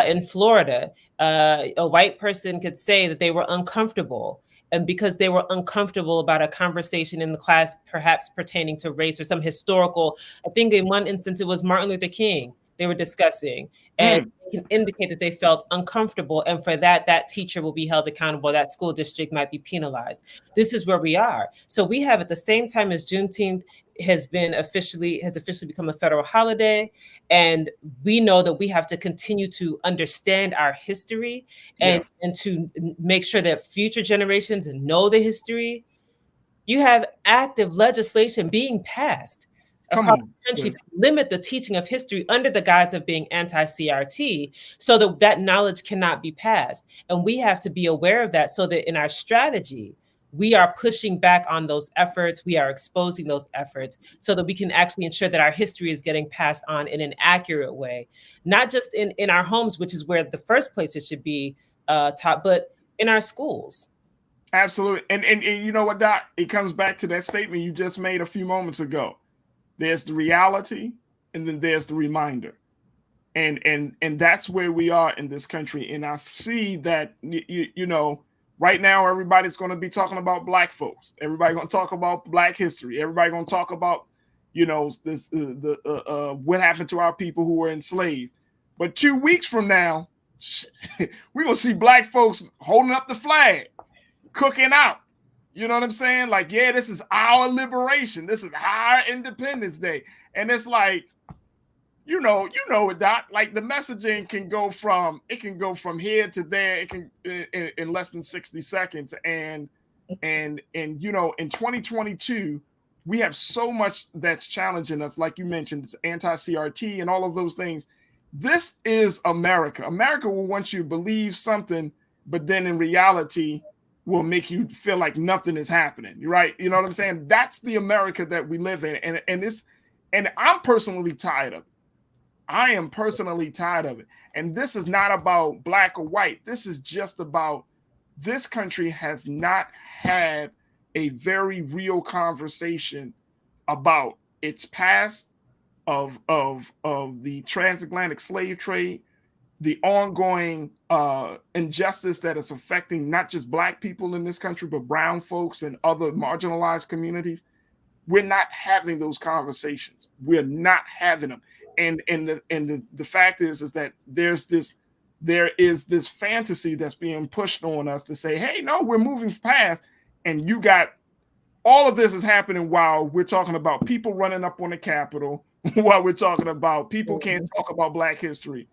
In Florida, a white person could say that they were uncomfortable, and because they were uncomfortable about a conversation in the class, perhaps pertaining to race or some historical, I think in one instance it was Martin Luther King they were discussing, and can indicate that they felt uncomfortable, and for that teacher will be held accountable, that school district might be penalized. This is where we are. So we have, at the same time as Juneteenth has officially become a federal holiday, and we know that we have to continue to understand our history and to make sure that future generations know the history. You have active legislation being passed across the country to limit the teaching of history under the guise of being anti-CRT, so that knowledge cannot be passed. And we have to be aware of that, so that in our strategy, we are pushing back on those efforts, we are exposing those efforts, so that we can actually ensure that our history is getting passed on in an accurate way, not just in our homes, which is where the first place it should be taught, but in our schools. Absolutely. And you know what, Doc? It comes back to that statement you just made a few moments ago. There's the reality, and then there's the reminder. And that's where we are in this country. And I see that, right now, everybody's going to be talking about Black folks. Everybody's going to talk about Black history. Everybody's going to talk about, what happened to our people who were enslaved. But 2 weeks from now, we're going to see Black folks holding up the flag, cooking out. You know what I'm saying? Like, yeah, this is our liberation. This is our Independence Day. And it's like, you know it, Doc. Like, the messaging can go from here to there. It can in less than 60 seconds. And in 2022, we have so much that's challenging us. Like you mentioned, it's anti-CRT and all of those things. This is America. America will want you to believe something, but then in reality will make you feel like nothing is happening. Right? You know what I'm saying? That's the America that we live in. And I'm personally tired of it. I am personally tired of it. And this is not about Black or white. This is just about, this country has not had a very real conversation about its past of the transatlantic slave trade, the ongoing injustice that is affecting not just Black people in this country, but brown folks and other marginalized communities. We're not having those conversations. We're not having them. And the fact is that there is this fantasy that's being pushed on us to say, hey, no, we're moving past. and you got all of this is happening while we're talking about people running up on the Capitol, while we're talking about people can't talk about Black history.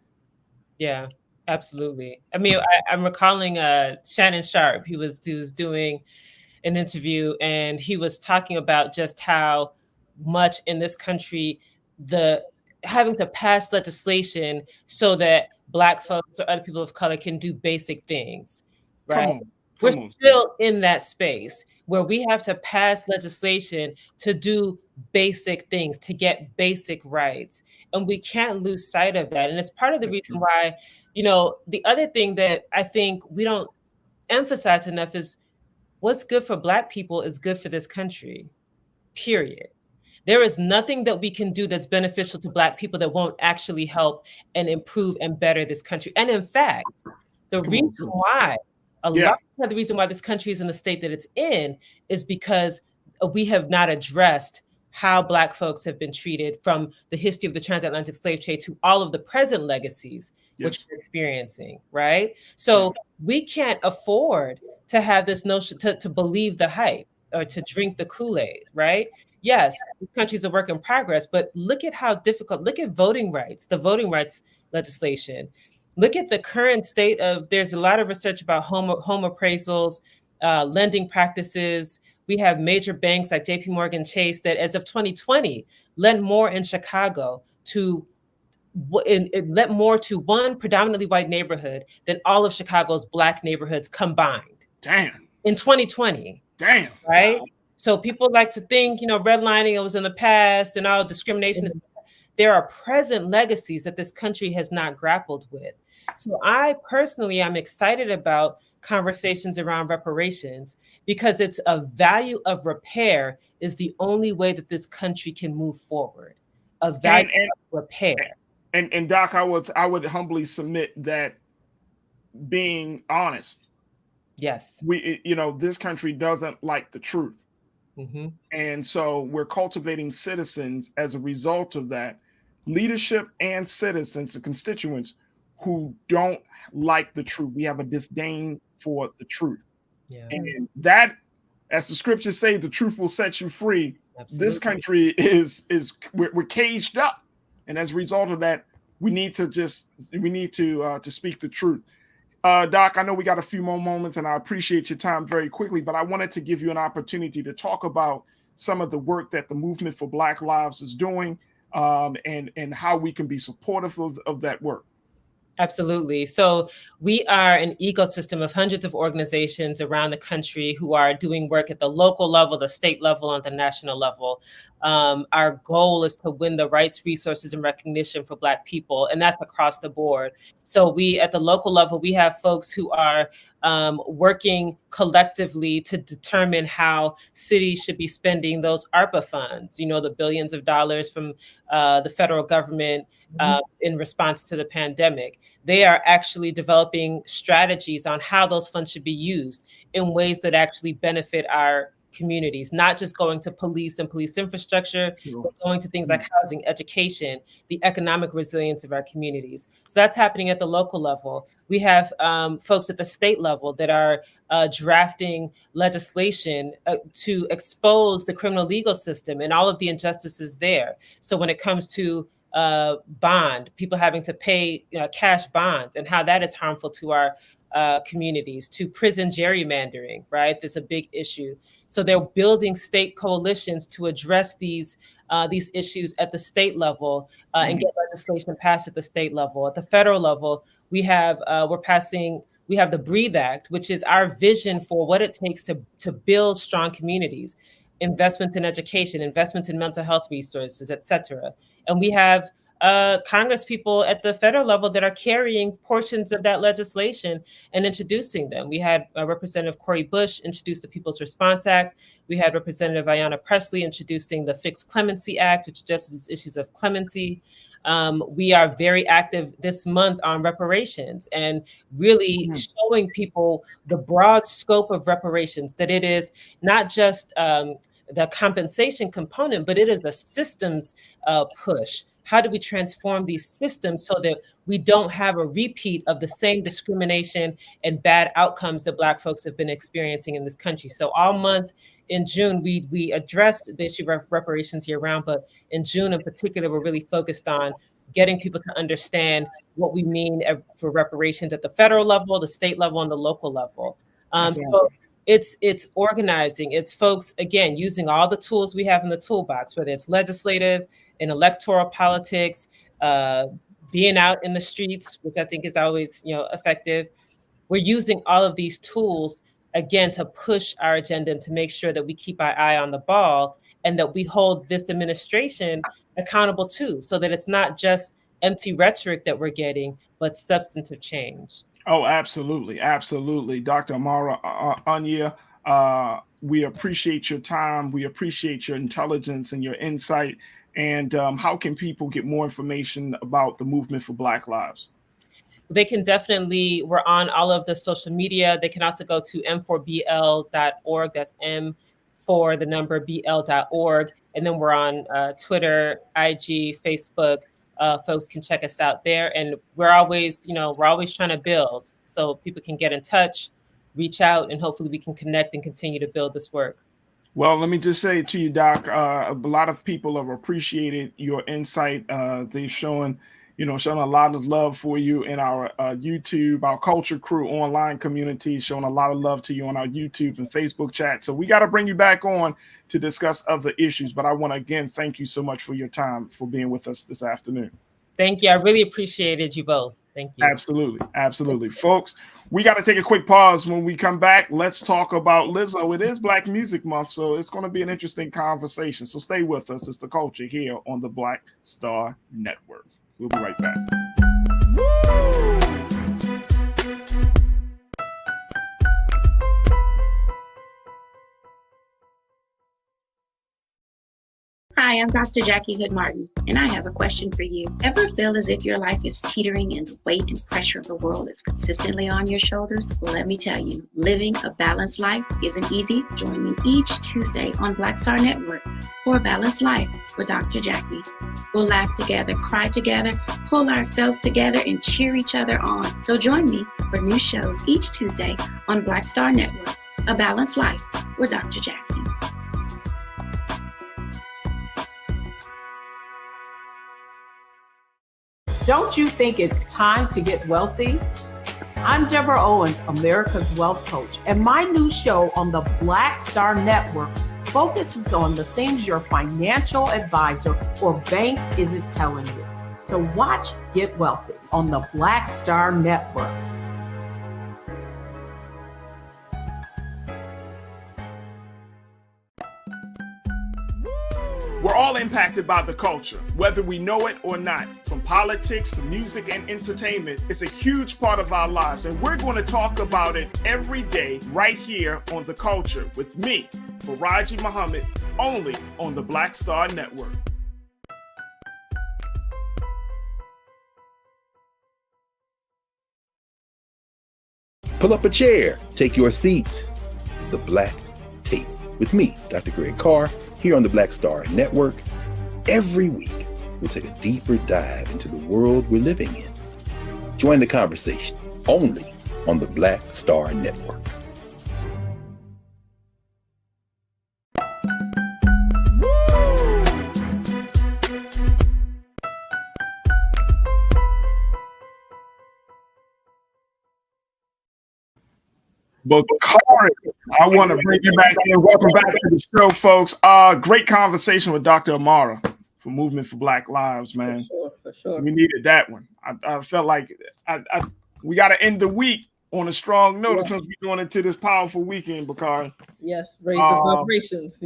Yeah, absolutely. I mean, I'm recalling Shannon Sharp. He was doing an interview, and he was talking about just how much in this country the having to pass legislation so that Black folks or other people of color can do basic things. Right? We're still in that space where we have to pass legislation to do basic things, to get basic rights. And we can't lose sight of that. And it's part of the reason why, the other thing that I think we don't emphasize enough is what's good for Black people is good for this country, period. There is nothing that we can do that's beneficial to Black people that won't actually help and improve and better this country. And in fact, the reason why, a lot of the reason why this country is in the state that it's in is because we have not addressed how Black folks have been treated from the history of the transatlantic slave trade to all of the present legacies which we're experiencing, right? So we can't afford to have this notion to believe the hype or to drink the Kool-Aid, right? Yes, this country's a work in progress, but look at how difficult, look at voting rights, the voting rights legislation. Look at the current state of, there's a lot of research about home appraisals, lending practices. We have major banks like JP Morgan Chase that as of 2020, lent more in Chicago lent more to one predominantly white neighborhood than all of Chicago's Black neighborhoods combined. Damn. In 2020. Damn. Right? So people like to think, redlining, it was in the past and all discrimination. There are present legacies that this country has not grappled with. So I personally am excited about conversations around reparations because it's a value of repair is the only way that this country can move forward. A value of repair. And Doc, I would humbly submit that being honest. Yes. This country doesn't like the truth. Mm-hmm. And so we're cultivating citizens as a result of that. Leadership and citizens, the constituents who don't like the truth. We have a disdain for the truth. Yeah. And that, as the scriptures say, the truth will set you free. Absolutely. This country we're caged up. And as a result of that, we need to speak the truth. Doc, I know we got a few more moments and I appreciate your time very quickly, but I wanted to give you an opportunity to talk about some of the work that the Movement for Black Lives is doing and how we can be supportive of that work. Absolutely. So we are an ecosystem of hundreds of organizations around the country who are doing work at the local level, the state level, and the national level. Our goal is to win the rights, resources, and recognition for Black people, and that's across the board. So we, at the local level, we have folks who are working collectively to determine how cities should be spending those ARPA funds, the billions of dollars from the federal government in response to the pandemic. They are actually developing strategies on how those funds should be used in ways that actually benefit our communities, not just going to police and police infrastructure, but going to things like housing, education, the economic resilience of our communities. So that's happening at the local level. We have folks at the state level that are drafting legislation to expose the criminal legal system and all of the injustices there. So when it comes to bond, people having to pay cash bonds and how that is harmful to our communities, to prison gerrymandering, right? That's a big issue. So they're building state coalitions to address these issues at the state level and get legislation passed at the state level. At the federal level, we have the Breathe Act, which is our vision for what it takes to build strong communities, investments in education, investments in mental health resources, et cetera. And we have Congress people at the federal level that are carrying portions of that legislation and introducing them. We had Representative Cori Bush introduce the People's Response Act. We had Representative Ayanna Pressley introducing the Fixed Clemency Act, which addresses issues of clemency. We are very active this month on reparations and really showing people the broad scope of reparations, that it is not just the compensation component, but it is a systems push how do we transform these systems so that we don't have a repeat of the same discrimination and bad outcomes that Black folks have been experiencing in this country? So all month in June, we addressed the issue of reparations year round, but in June in particular, we're really focused on getting people to understand what we mean for reparations at the federal level, the state level, and the local level. So it's organizing. It's folks, again, using all the tools we have in the toolbox, whether it's legislative and electoral politics, being out in the streets, which I think is always, effective. We're using all of these tools, again, to push our agenda and to make sure that we keep our eye on the ball and that we hold this administration accountable too, so that it's not just empty rhetoric that we're getting, but substantive change. Oh, absolutely. Absolutely. Dr. Amara Anya, we appreciate your time. We appreciate your intelligence and your insight. And how can people get more information about the movement for Black Lives? They can definitely, we're on all of the social media. They can also go to m4bl.org. That's M for the number BL.org. And then we're on Twitter, IG, Facebook. Folks can check us out there. And we're always trying to build so people can get in touch, reach out, and hopefully we can connect and continue to build this work. Well, let me just say to you, Doc, a lot of people have appreciated your insight. They're showing a lot of love for you in our YouTube, our Culture Crew online community, showing a lot of love to you on our YouTube and Facebook chat. So we got to bring you back on to discuss other issues. But I want to, again, thank you so much for your time, for being with us this afternoon. Thank you. I really appreciated you both. Thank you. Absolutely. Absolutely. Folks, we got to take a quick pause. When we come back, let's talk about Lizzo. It is Black Music Month, so it's going to be an interesting conversation. So stay with us. It's The Culture here on the Black Star Network. We'll be right back. Hi, I'm Dr. Jackie Hood Martin, and I have a question for you. Ever feel as if your life is teetering and the weight and pressure of the world is consistently on your shoulders? Well, let me tell you, living a balanced life isn't easy. Join me each Tuesday on Black Star Network for A Balanced Life with Dr. Jackie. We'll laugh together, cry together, pull ourselves together, and cheer each other on. So join me for new shows each Tuesday on Black Star Network, A Balanced Life with Dr. Jackie. Don't you think it's time to get wealthy? I'm Deborah Owens, America's Wealth Coach, and my new show on the Black Star Network focuses on the things your financial advisor or bank isn't telling you. So watch Get Wealthy on the Black Star Network. We're all impacted by the culture, whether we know it or not. From politics to music and entertainment, it's a huge part of our lives, and we're going to talk about it every day right here on The Culture with me, Farajii Muhammad, only on the Black Star Network. Pull up a chair, take your seat. The Black Tape with me, Dr. Greg Carr, here on the Black Star Network. Every week, we'll take a deeper dive into the world we're living in. Join the conversation only on the Black Star Network. But Kari, I want to bring you back in. Welcome back to the show, folks. Great conversation with Dr. Amara for Movement for Black Lives, man. For sure. We needed that one. I felt like we got to end the week on a strong note since we're going into this powerful weekend, Bakari. Yes, raise the vibrations,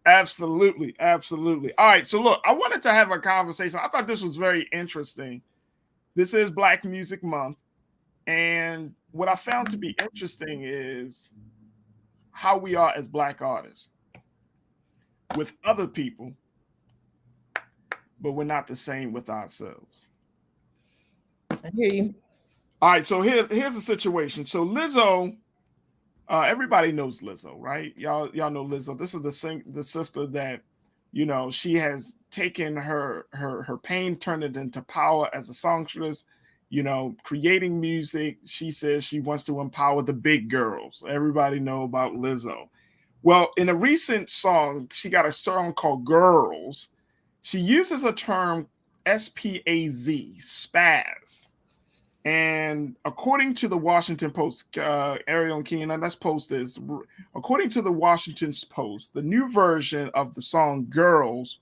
Absolutely, absolutely. All right, so look, I wanted to have a conversation. I thought this was very interesting. This is Black Music Month, and what I found to be interesting is how we are as Black artists with other people, but we're not the same with ourselves. I hear you. All right, so here's the situation. So Lizzo, everybody knows Lizzo, right? Y'all know Lizzo. This is the sister that You know, she has taken her pain, turned it into power as a songstress, you know, creating music. She says she wants to empower the big girls. Everybody know about Lizzo. Well, in a recent song, she got a song called Girls. She uses a term SPAZ, spaz. And according to the Washington Post, Ariel and Keenan, let's post this. According to the Washington Post, the new version of the song Girls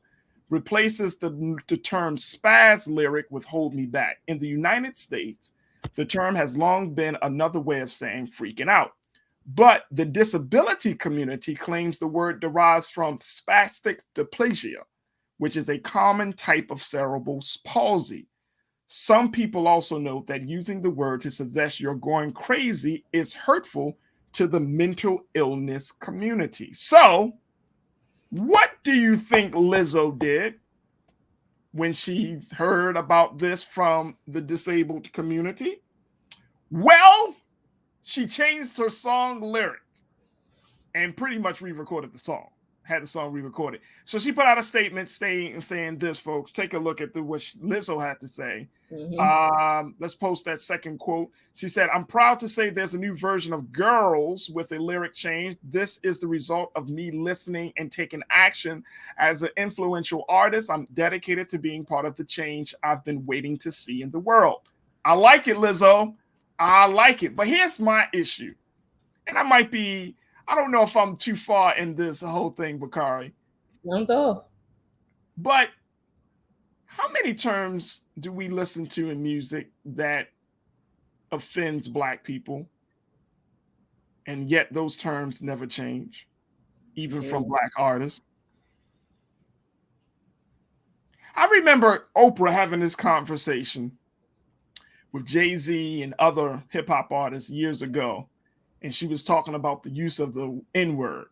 replaces the term spaz lyric with hold me back. In the United States, the term has long been another way of saying freaking out. But the disability community claims the word derives from spastic diplegia, which is a common type of cerebral palsy. Some people also note that using the word to suggest you're going crazy is hurtful to the mental illness community. So, what do you think Lizzo did when she heard about this from the disabled community? Well, she changed her song lyric and pretty much re-recorded the song. Had the song re-recorded. So she put out a statement saying this, folks. Take a look at what Lizzo had to say. Let's post that second quote. She said, I'm proud to say there's a new version of Girls with a lyric change. This is the result of me listening and taking action. As an influential artist, I'm dedicated to being part of the change I've been waiting to see in the world. I like it, Lizzo. I like it. But here's my issue. And I don't know if I'm too far in this whole thing, Bakari. But how many terms do we listen to in music that offends Black people? And yet those terms never change, even from Black artists. I remember Oprah having this conversation with Jay-Z and other hip hop artists years ago. And she was talking about the use of the N-word.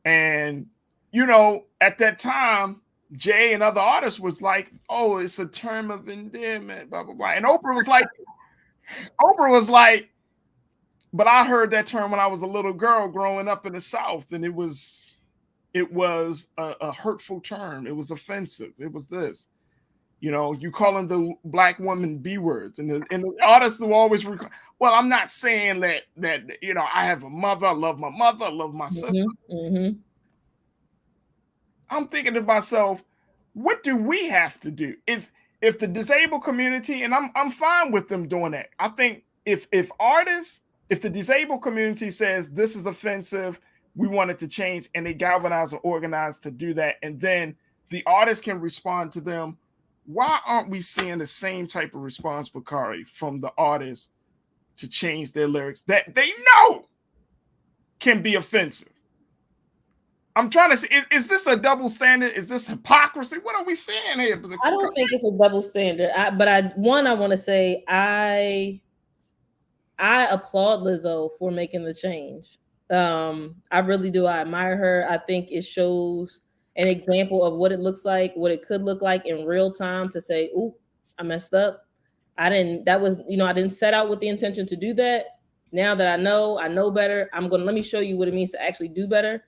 And, you know, at that time, Jay and other artists was like, oh, it's a term of endearment, blah, blah, blah. And Oprah was like, but I heard that term when I was a little girl growing up in the South, and it was a hurtful term. It was offensive. It was this. You know, you calling the Black woman B words, and the artists will always. Well, I'm not saying that you know I have a mother. I love my mother. I love my sister. I'm thinking to myself, what do we have to do? Is if the disabled community, and I'm fine with them doing that. I think if the disabled community says this is offensive, we want it to change, and they galvanize or organize to do that, and then the artist can respond to them. Why aren't we seeing the same type of response, Bakari, from the artists to change their lyrics that they know can be offensive? I'm trying to say, is this a double standard? Is this hypocrisy? What are we saying here? I don't think it's a double standard. I want to say I applaud Lizzo for making the change. I really do. I admire her. I think it shows an example of what it looks like, what it could look like in real time to say, oop, I messed up. I didn't set out with the intention to do that. Now that I know better, let me show you what it means to actually do better.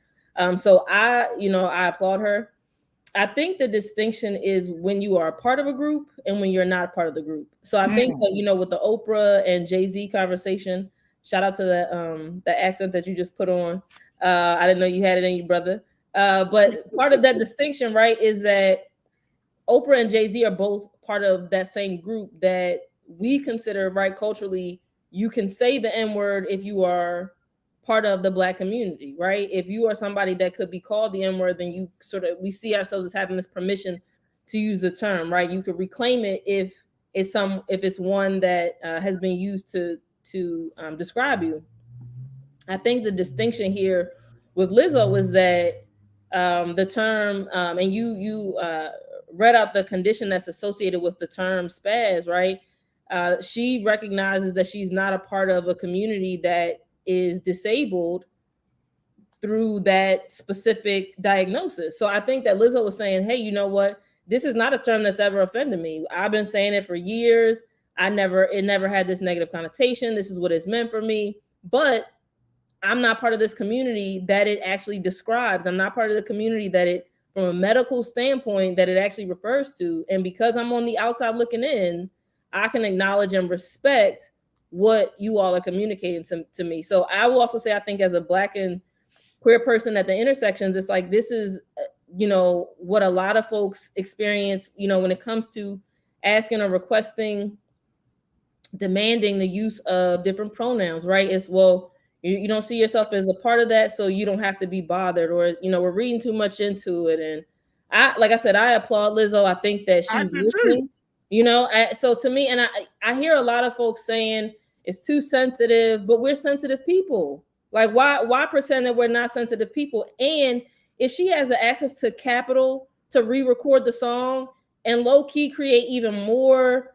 So I applaud her. I think the distinction is when you are a part of a group and when you're not part of the group. So I think that, you know, with the Oprah and Jay-Z conversation, shout out to the accent that you just put on. I didn't know you had it in you, brother. But part of that distinction, right, is that Oprah and Jay-Z are both part of that same group that we consider, right, culturally, you can say the N-word if you are part of the Black community, right? If you are somebody that could be called the N-word, then we see ourselves as having this permission to use the term, right? You could reclaim it if it's one that has been used to describe you. I think the distinction here with Lizzo is that the term, and you read out the condition that's associated with the term spaz, right? She recognizes that she's not a part of a community that is disabled through that specific diagnosis. So I think that Lizzo was saying, hey, you know what? This is not a term that's ever offended me. I've been saying it for years. It never had this negative connotation. This is what it's meant for me. But I'm not part of this community that it actually describes. I'm not part of the community that it from a medical standpoint that it actually refers to. And because I'm on the outside looking in, I can acknowledge and respect what you all are communicating to me. So I will also say, I think as a Black and queer person at the intersections, it's like, this is, what a lot of folks experience, when it comes to asking or requesting, demanding the use of different pronouns, right? It's, well, you don't see yourself as a part of that, so you don't have to be bothered, or, we're reading too much into it. And like I said, I applaud Lizzo. I think that she's listening, so to me, and I hear a lot of folks saying it's too sensitive, but we're sensitive people. Like, why pretend that we're not sensitive people? And if she has the access to capital to re-record the song and low-key create even more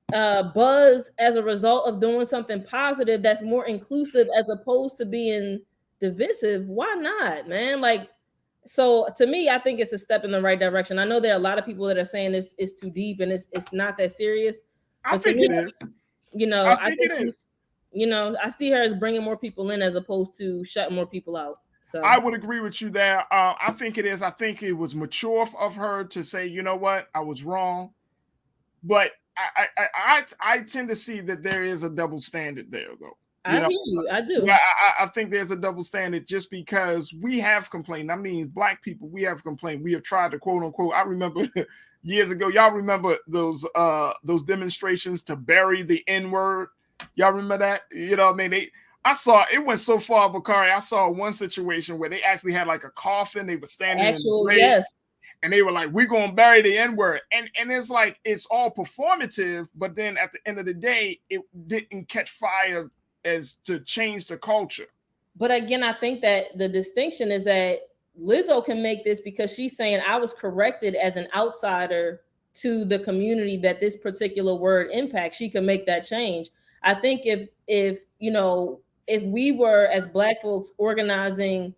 buzz as a result of doing something positive that's more inclusive as opposed to being divisive, why not, man? Like, so to me, I think it's a step in the right direction. I know there are a lot of people that are saying it's too deep and it's not that serious. I think it is. I think it is. I see her as bringing more people in as opposed to shutting more people out. So I would agree with you there. I think it is. I think it was mature of her to say, you know what, I was wrong. But I tend to see that there is a double standard there, though. I hear you. I do. I think there's a double standard just because we have complained. I mean, Black people, we have complained. We have tried to quote unquote. I remember years ago. Y'all remember those demonstrations to bury the N-word? Y'all remember that? I mean, I saw it went so far, Bakari. I saw one situation where they actually had like a coffin. They were standing in the grave. Yes. And they were like, we're going to bury the N-word. And it's like, it's all performative. But then at the end of the day, it didn't catch fire as to change the culture. But again, I think that the distinction is that Lizzo can make this because she's saying, I was corrected as an outsider to the community that this particular word impacts. She can make that change. I think if we were as Black folks organizing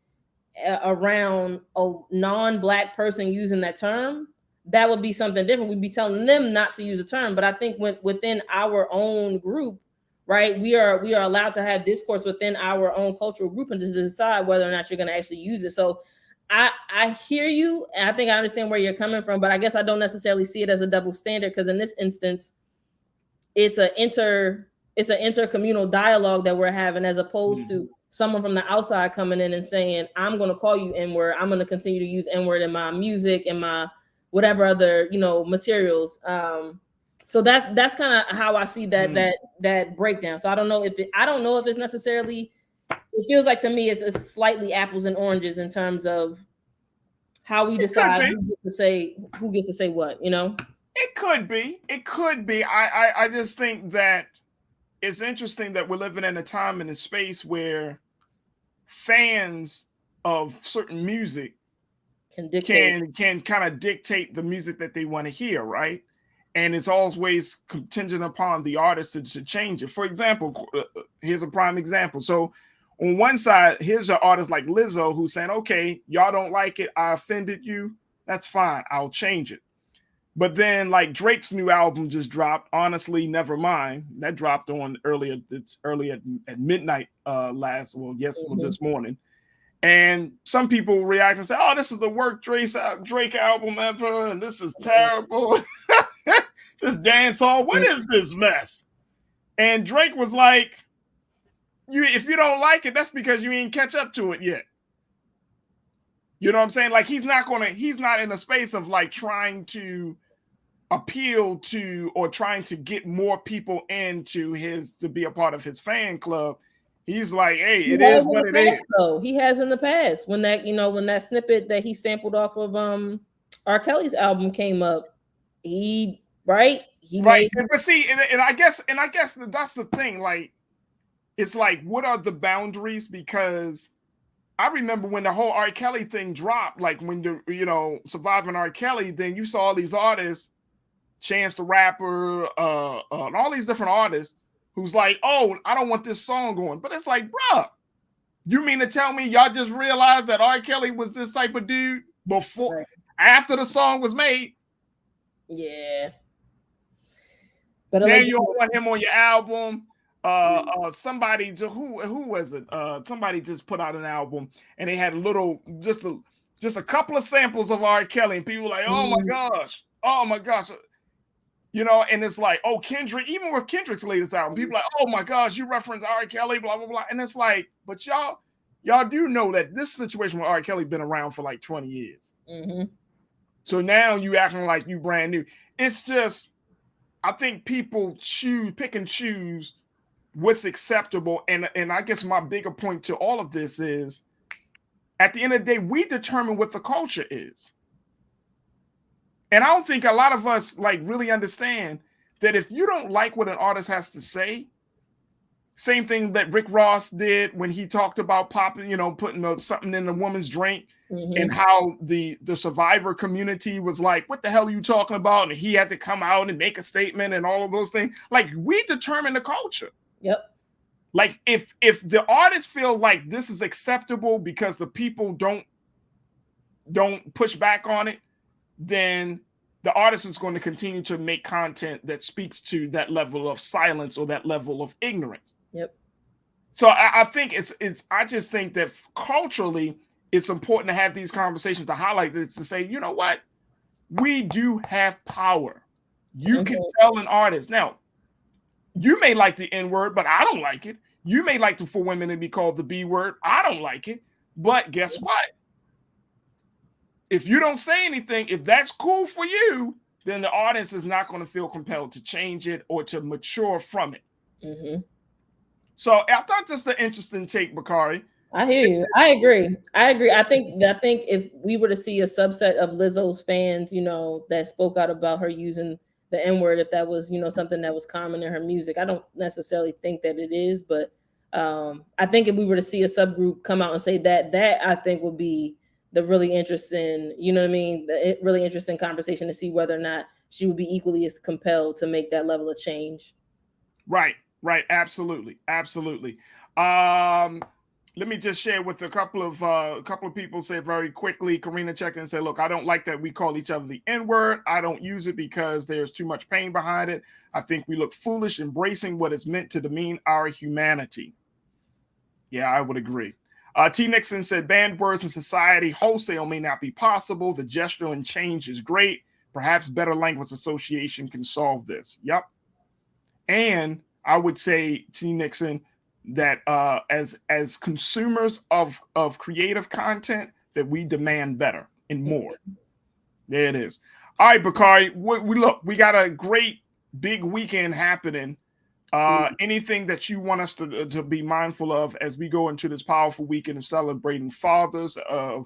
around a non-Black person using that term, that would be something different. We'd be telling them not to use a term. But I think within our own group, right, we are allowed to have discourse within our own cultural group and to decide whether or not you're going to actually use it. So I hear you, and I think I understand where you're coming from, but I guess I don't necessarily see it as a double standard, because in this instance, it's an intercommunal dialogue that we're having, as opposed to someone from the outside coming in and saying, I'm going to call you N-word. I'm going to continue to use N-word in my music and my whatever other, materials. So that's kind of how I see that breakdown. So I don't know if it's necessarily, it feels like to me it's slightly apples and oranges in terms of how we decide who gets to say what, It could be. I just think that it's interesting that we're living in a time and a space where fans of certain music can kind of dictate the music that they want to hear, right? And it's always contingent upon the artist to change it. For example, here's a prime example. So on one side, here's an artist like Lizzo who's saying, okay, y'all don't like it, I offended you, that's fine, I'll change it. But then, like, Drake's new album just dropped, Honestly Nevermind. That dropped on early at midnight this morning. And some people react and say, oh, this is the worst Drake album ever, and this is terrible. This dance hall, what is this mess? And Drake was like, if you don't like it, that's because you ain't catch up to it yet. You know what I'm saying? Like, he's not in a space of like trying to appeal to or trying to get more people to be a part of his fan club. He's like, hey, it is what it is. Though he has in the past, when that snippet that he sampled off of R. Kelly's album came up, he made. But see, and I guess that's the thing. Like, it's like, what are the boundaries? Because I remember when the whole R. Kelly thing dropped, like when Surviving R. Kelly, then you saw all these artists, Chance the Rapper, and all these different artists who's like, oh, I don't want this song going. But it's like, bruh, you mean to tell me y'all just realized that R. Kelly was this type of dude after the song was made? Yeah. But then you don't want him on your album. Somebody, who was it? Somebody just put out an album and they had just a couple of samples of R. Kelly, and people like, oh my gosh. You know, and it's like, oh, Kendrick, even with Kendrick's latest album, people are like, oh my gosh, you reference R. Kelly, blah, blah, blah. And it's like, but y'all do know that this situation with R. Kelly been around for like 20 years. Mm-hmm. So now you acting like you brand new. It's just, I think people pick and choose what's acceptable. And I guess my bigger point to all of this is, at the end of the day, we determine what the culture is. And I don't think a lot of us like really understand that if you don't like what an artist has to say, same thing that Rick Ross did when he talked about popping, you know, putting something in a woman's drink, and how the survivor community was like, what the hell are you talking about? And he had to come out and make a statement and all of those things. Like, we determine the culture. Yep. Like, if the artist feels like this is acceptable because the people don't push back on it, then the artist is going to continue to make content that speaks to that level of silence or that level of ignorance. Yep. So I think I just think that culturally, it's important to have these conversations, to highlight this, to say, you know what? We do have power. You can tell an artist. Now, you may like the N-word, but I don't like it. You may like for women to be called the B word. I don't like it. But guess what? If you don't say anything, if that's cool for you, then the audience is not going to feel compelled to change it or to mature from it. Mm-hmm. So I thought just an interesting take, Bakari. I hear you. I agree. I think if we were to see a subset of Lizzo's fans, you know, that spoke out about her using the N-word, if that was, you know, something that was common in her music, I don't necessarily think that it is, but I think if we were to see a subgroup come out and say that I think would be the really interesting, you know what I mean, the really interesting conversation to see whether or not she would be equally as compelled to make that level of change. Right. Absolutely. Let me just share with a couple of people. Say very quickly. Karina checked in and said, look, I don't like that we call each other the N-word. I don't use it because there's too much pain behind it. I think we look foolish embracing what is meant to demean our humanity. Yeah, I would agree. T. Nixon said, banned words in society wholesale may not be possible. The gesture and change is great. Perhaps better language association can solve this. Yep. And I would say, T. Nixon, that as consumers of creative content, that we demand better and more. There it is. All right, Bakari, we got a great big weekend happening. Anything that you want us to be mindful of as we go into this powerful weekend of celebrating fathers, of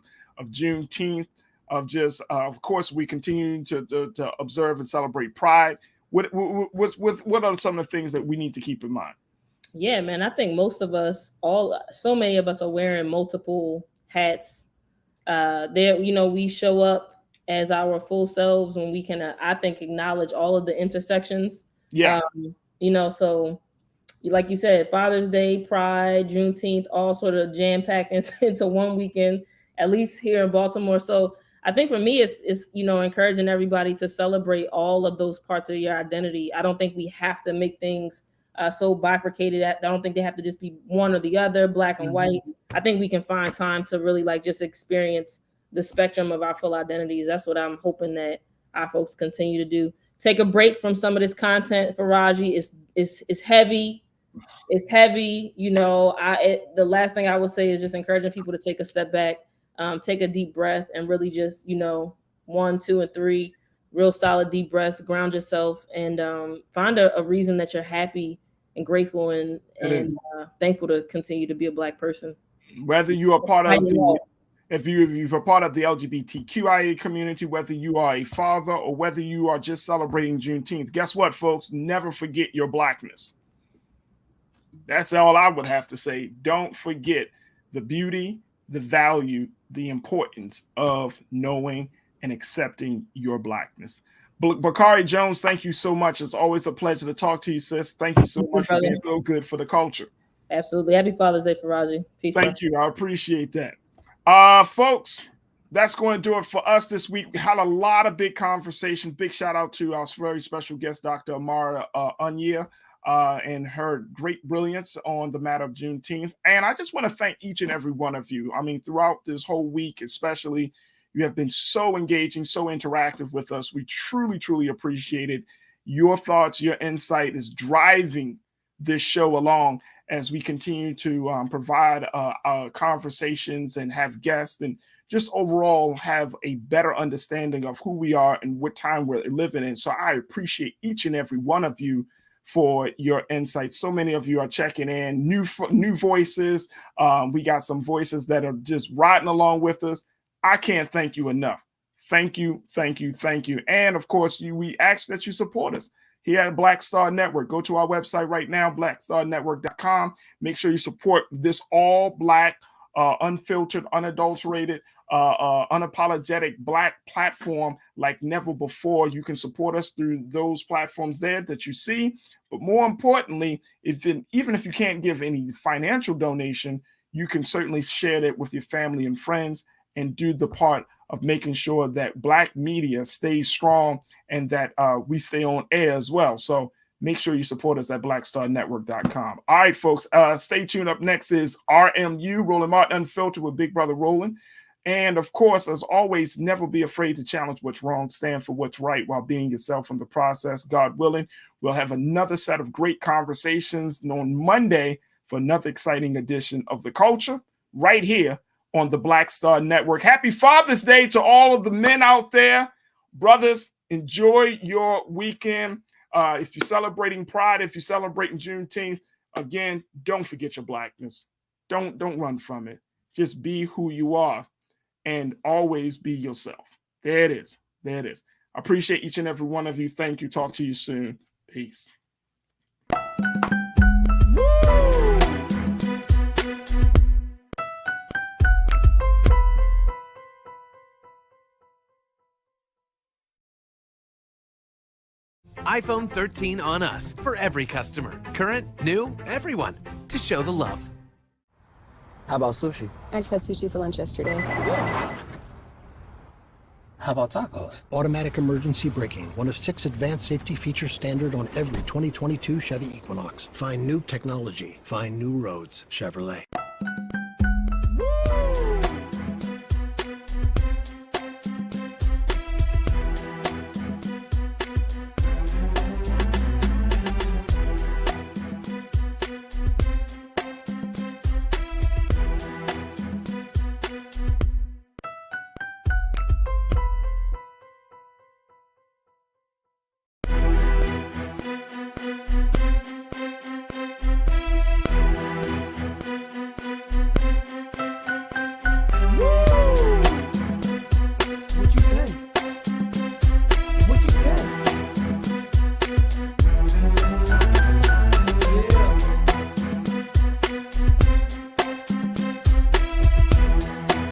Juneteenth, of course, we continue to observe and celebrate Pride. What are some of the things that we need to keep in mind? Yeah, man, I think most of us, so many of us are wearing multiple hats. We show up as our full selves when we can, I think, acknowledge all of the intersections. Yeah. So like you said, Father's Day, Pride, Juneteenth, all sort of jam-packed into one weekend, at least here in Baltimore. So I think for me, it's encouraging everybody to celebrate all of those parts of your identity. I don't think we have to make things so bifurcated. I don't think they have to just be one or the other, black and white. I think we can find time to really just experience the spectrum of our full identities. That's what I'm hoping that our folks continue to do. Take a break from some of this content, Farajii. It's heavy. It's heavy. The last thing I would say is just encouraging people to take a step back, take a deep breath, and really just 1, 2, and 3 real solid deep breaths, ground yourself, and find a reason that you're happy and grateful and thankful to continue to be a Black person. Whether you are part of if you're part of the LGBTQIA community, whether you are a father or whether you are just celebrating Juneteenth, guess what, folks? Never forget your Blackness. That's all I would have to say. Don't forget the beauty, the value, the importance of knowing and accepting your Blackness. Bakari Jones, thank you so much. It's always a pleasure to talk to you, sis. Thank you so much for being so good for the culture. Absolutely. Happy Father's Day, Farajii. Peace. Thank you. I appreciate that. Folks, that's going to do it for us this week. We had a lot of big conversations. Big shout out to our very special guest, Dr. Amara Anya. and her great brilliance on the matter of Juneteenth. And I just want to thank each and every one of you. I mean, throughout this whole week, especially, you have been so engaging, so interactive with us. We truly, truly appreciate it. Your thoughts, your insight is driving this show along as we continue to provide conversations and have guests and just overall have a better understanding of who we are and what time we're living in. So I appreciate each and every one of you for your insights. So many of you are checking in, new voices. We got some voices that are just riding along with us. I can't thank you enough. Thank you, thank you, thank you. And of course, we ask that you support us here at Black Star Network. Go to our website right now, blackstarnetwork.com. Make sure you support this all Black, unfiltered, unadulterated, unapologetic Black platform like never before. You can support us through those platforms there that you see. But more importantly, even if you can't give any financial donation, you can certainly share that with your family and friends and do the part of making sure that Black media stays strong and that we stay on air as well. So make sure you support us at blackstarnetwork.com. All right, folks, stay tuned. Up next is RMU, Roland Martin Unfiltered with Big Brother Roland. And of course, as always, never be afraid to challenge what's wrong, stand for what's right while being yourself in the process. God willing, we'll have another set of great conversations on Monday for another exciting edition of The Culture right here on the Black Star Network. Happy Father's Day to all of the men out there. Brothers, enjoy your weekend. If you're celebrating Pride, if you're celebrating Juneteenth, again, don't forget your Blackness. Don't run from it. Just be who you are and always be yourself. There it is. There it is. I appreciate each and every one of you. Thank you. Talk to you soon. Peace. iPhone 13 on us for every customer. Current, new, everyone. To show the love. How about sushi? I just had sushi for lunch yesterday. How about tacos? Automatic emergency braking, one of 6 advanced safety features standard on every 2022 Chevy Equinox. Find new technology. Find new roads. Chevrolet.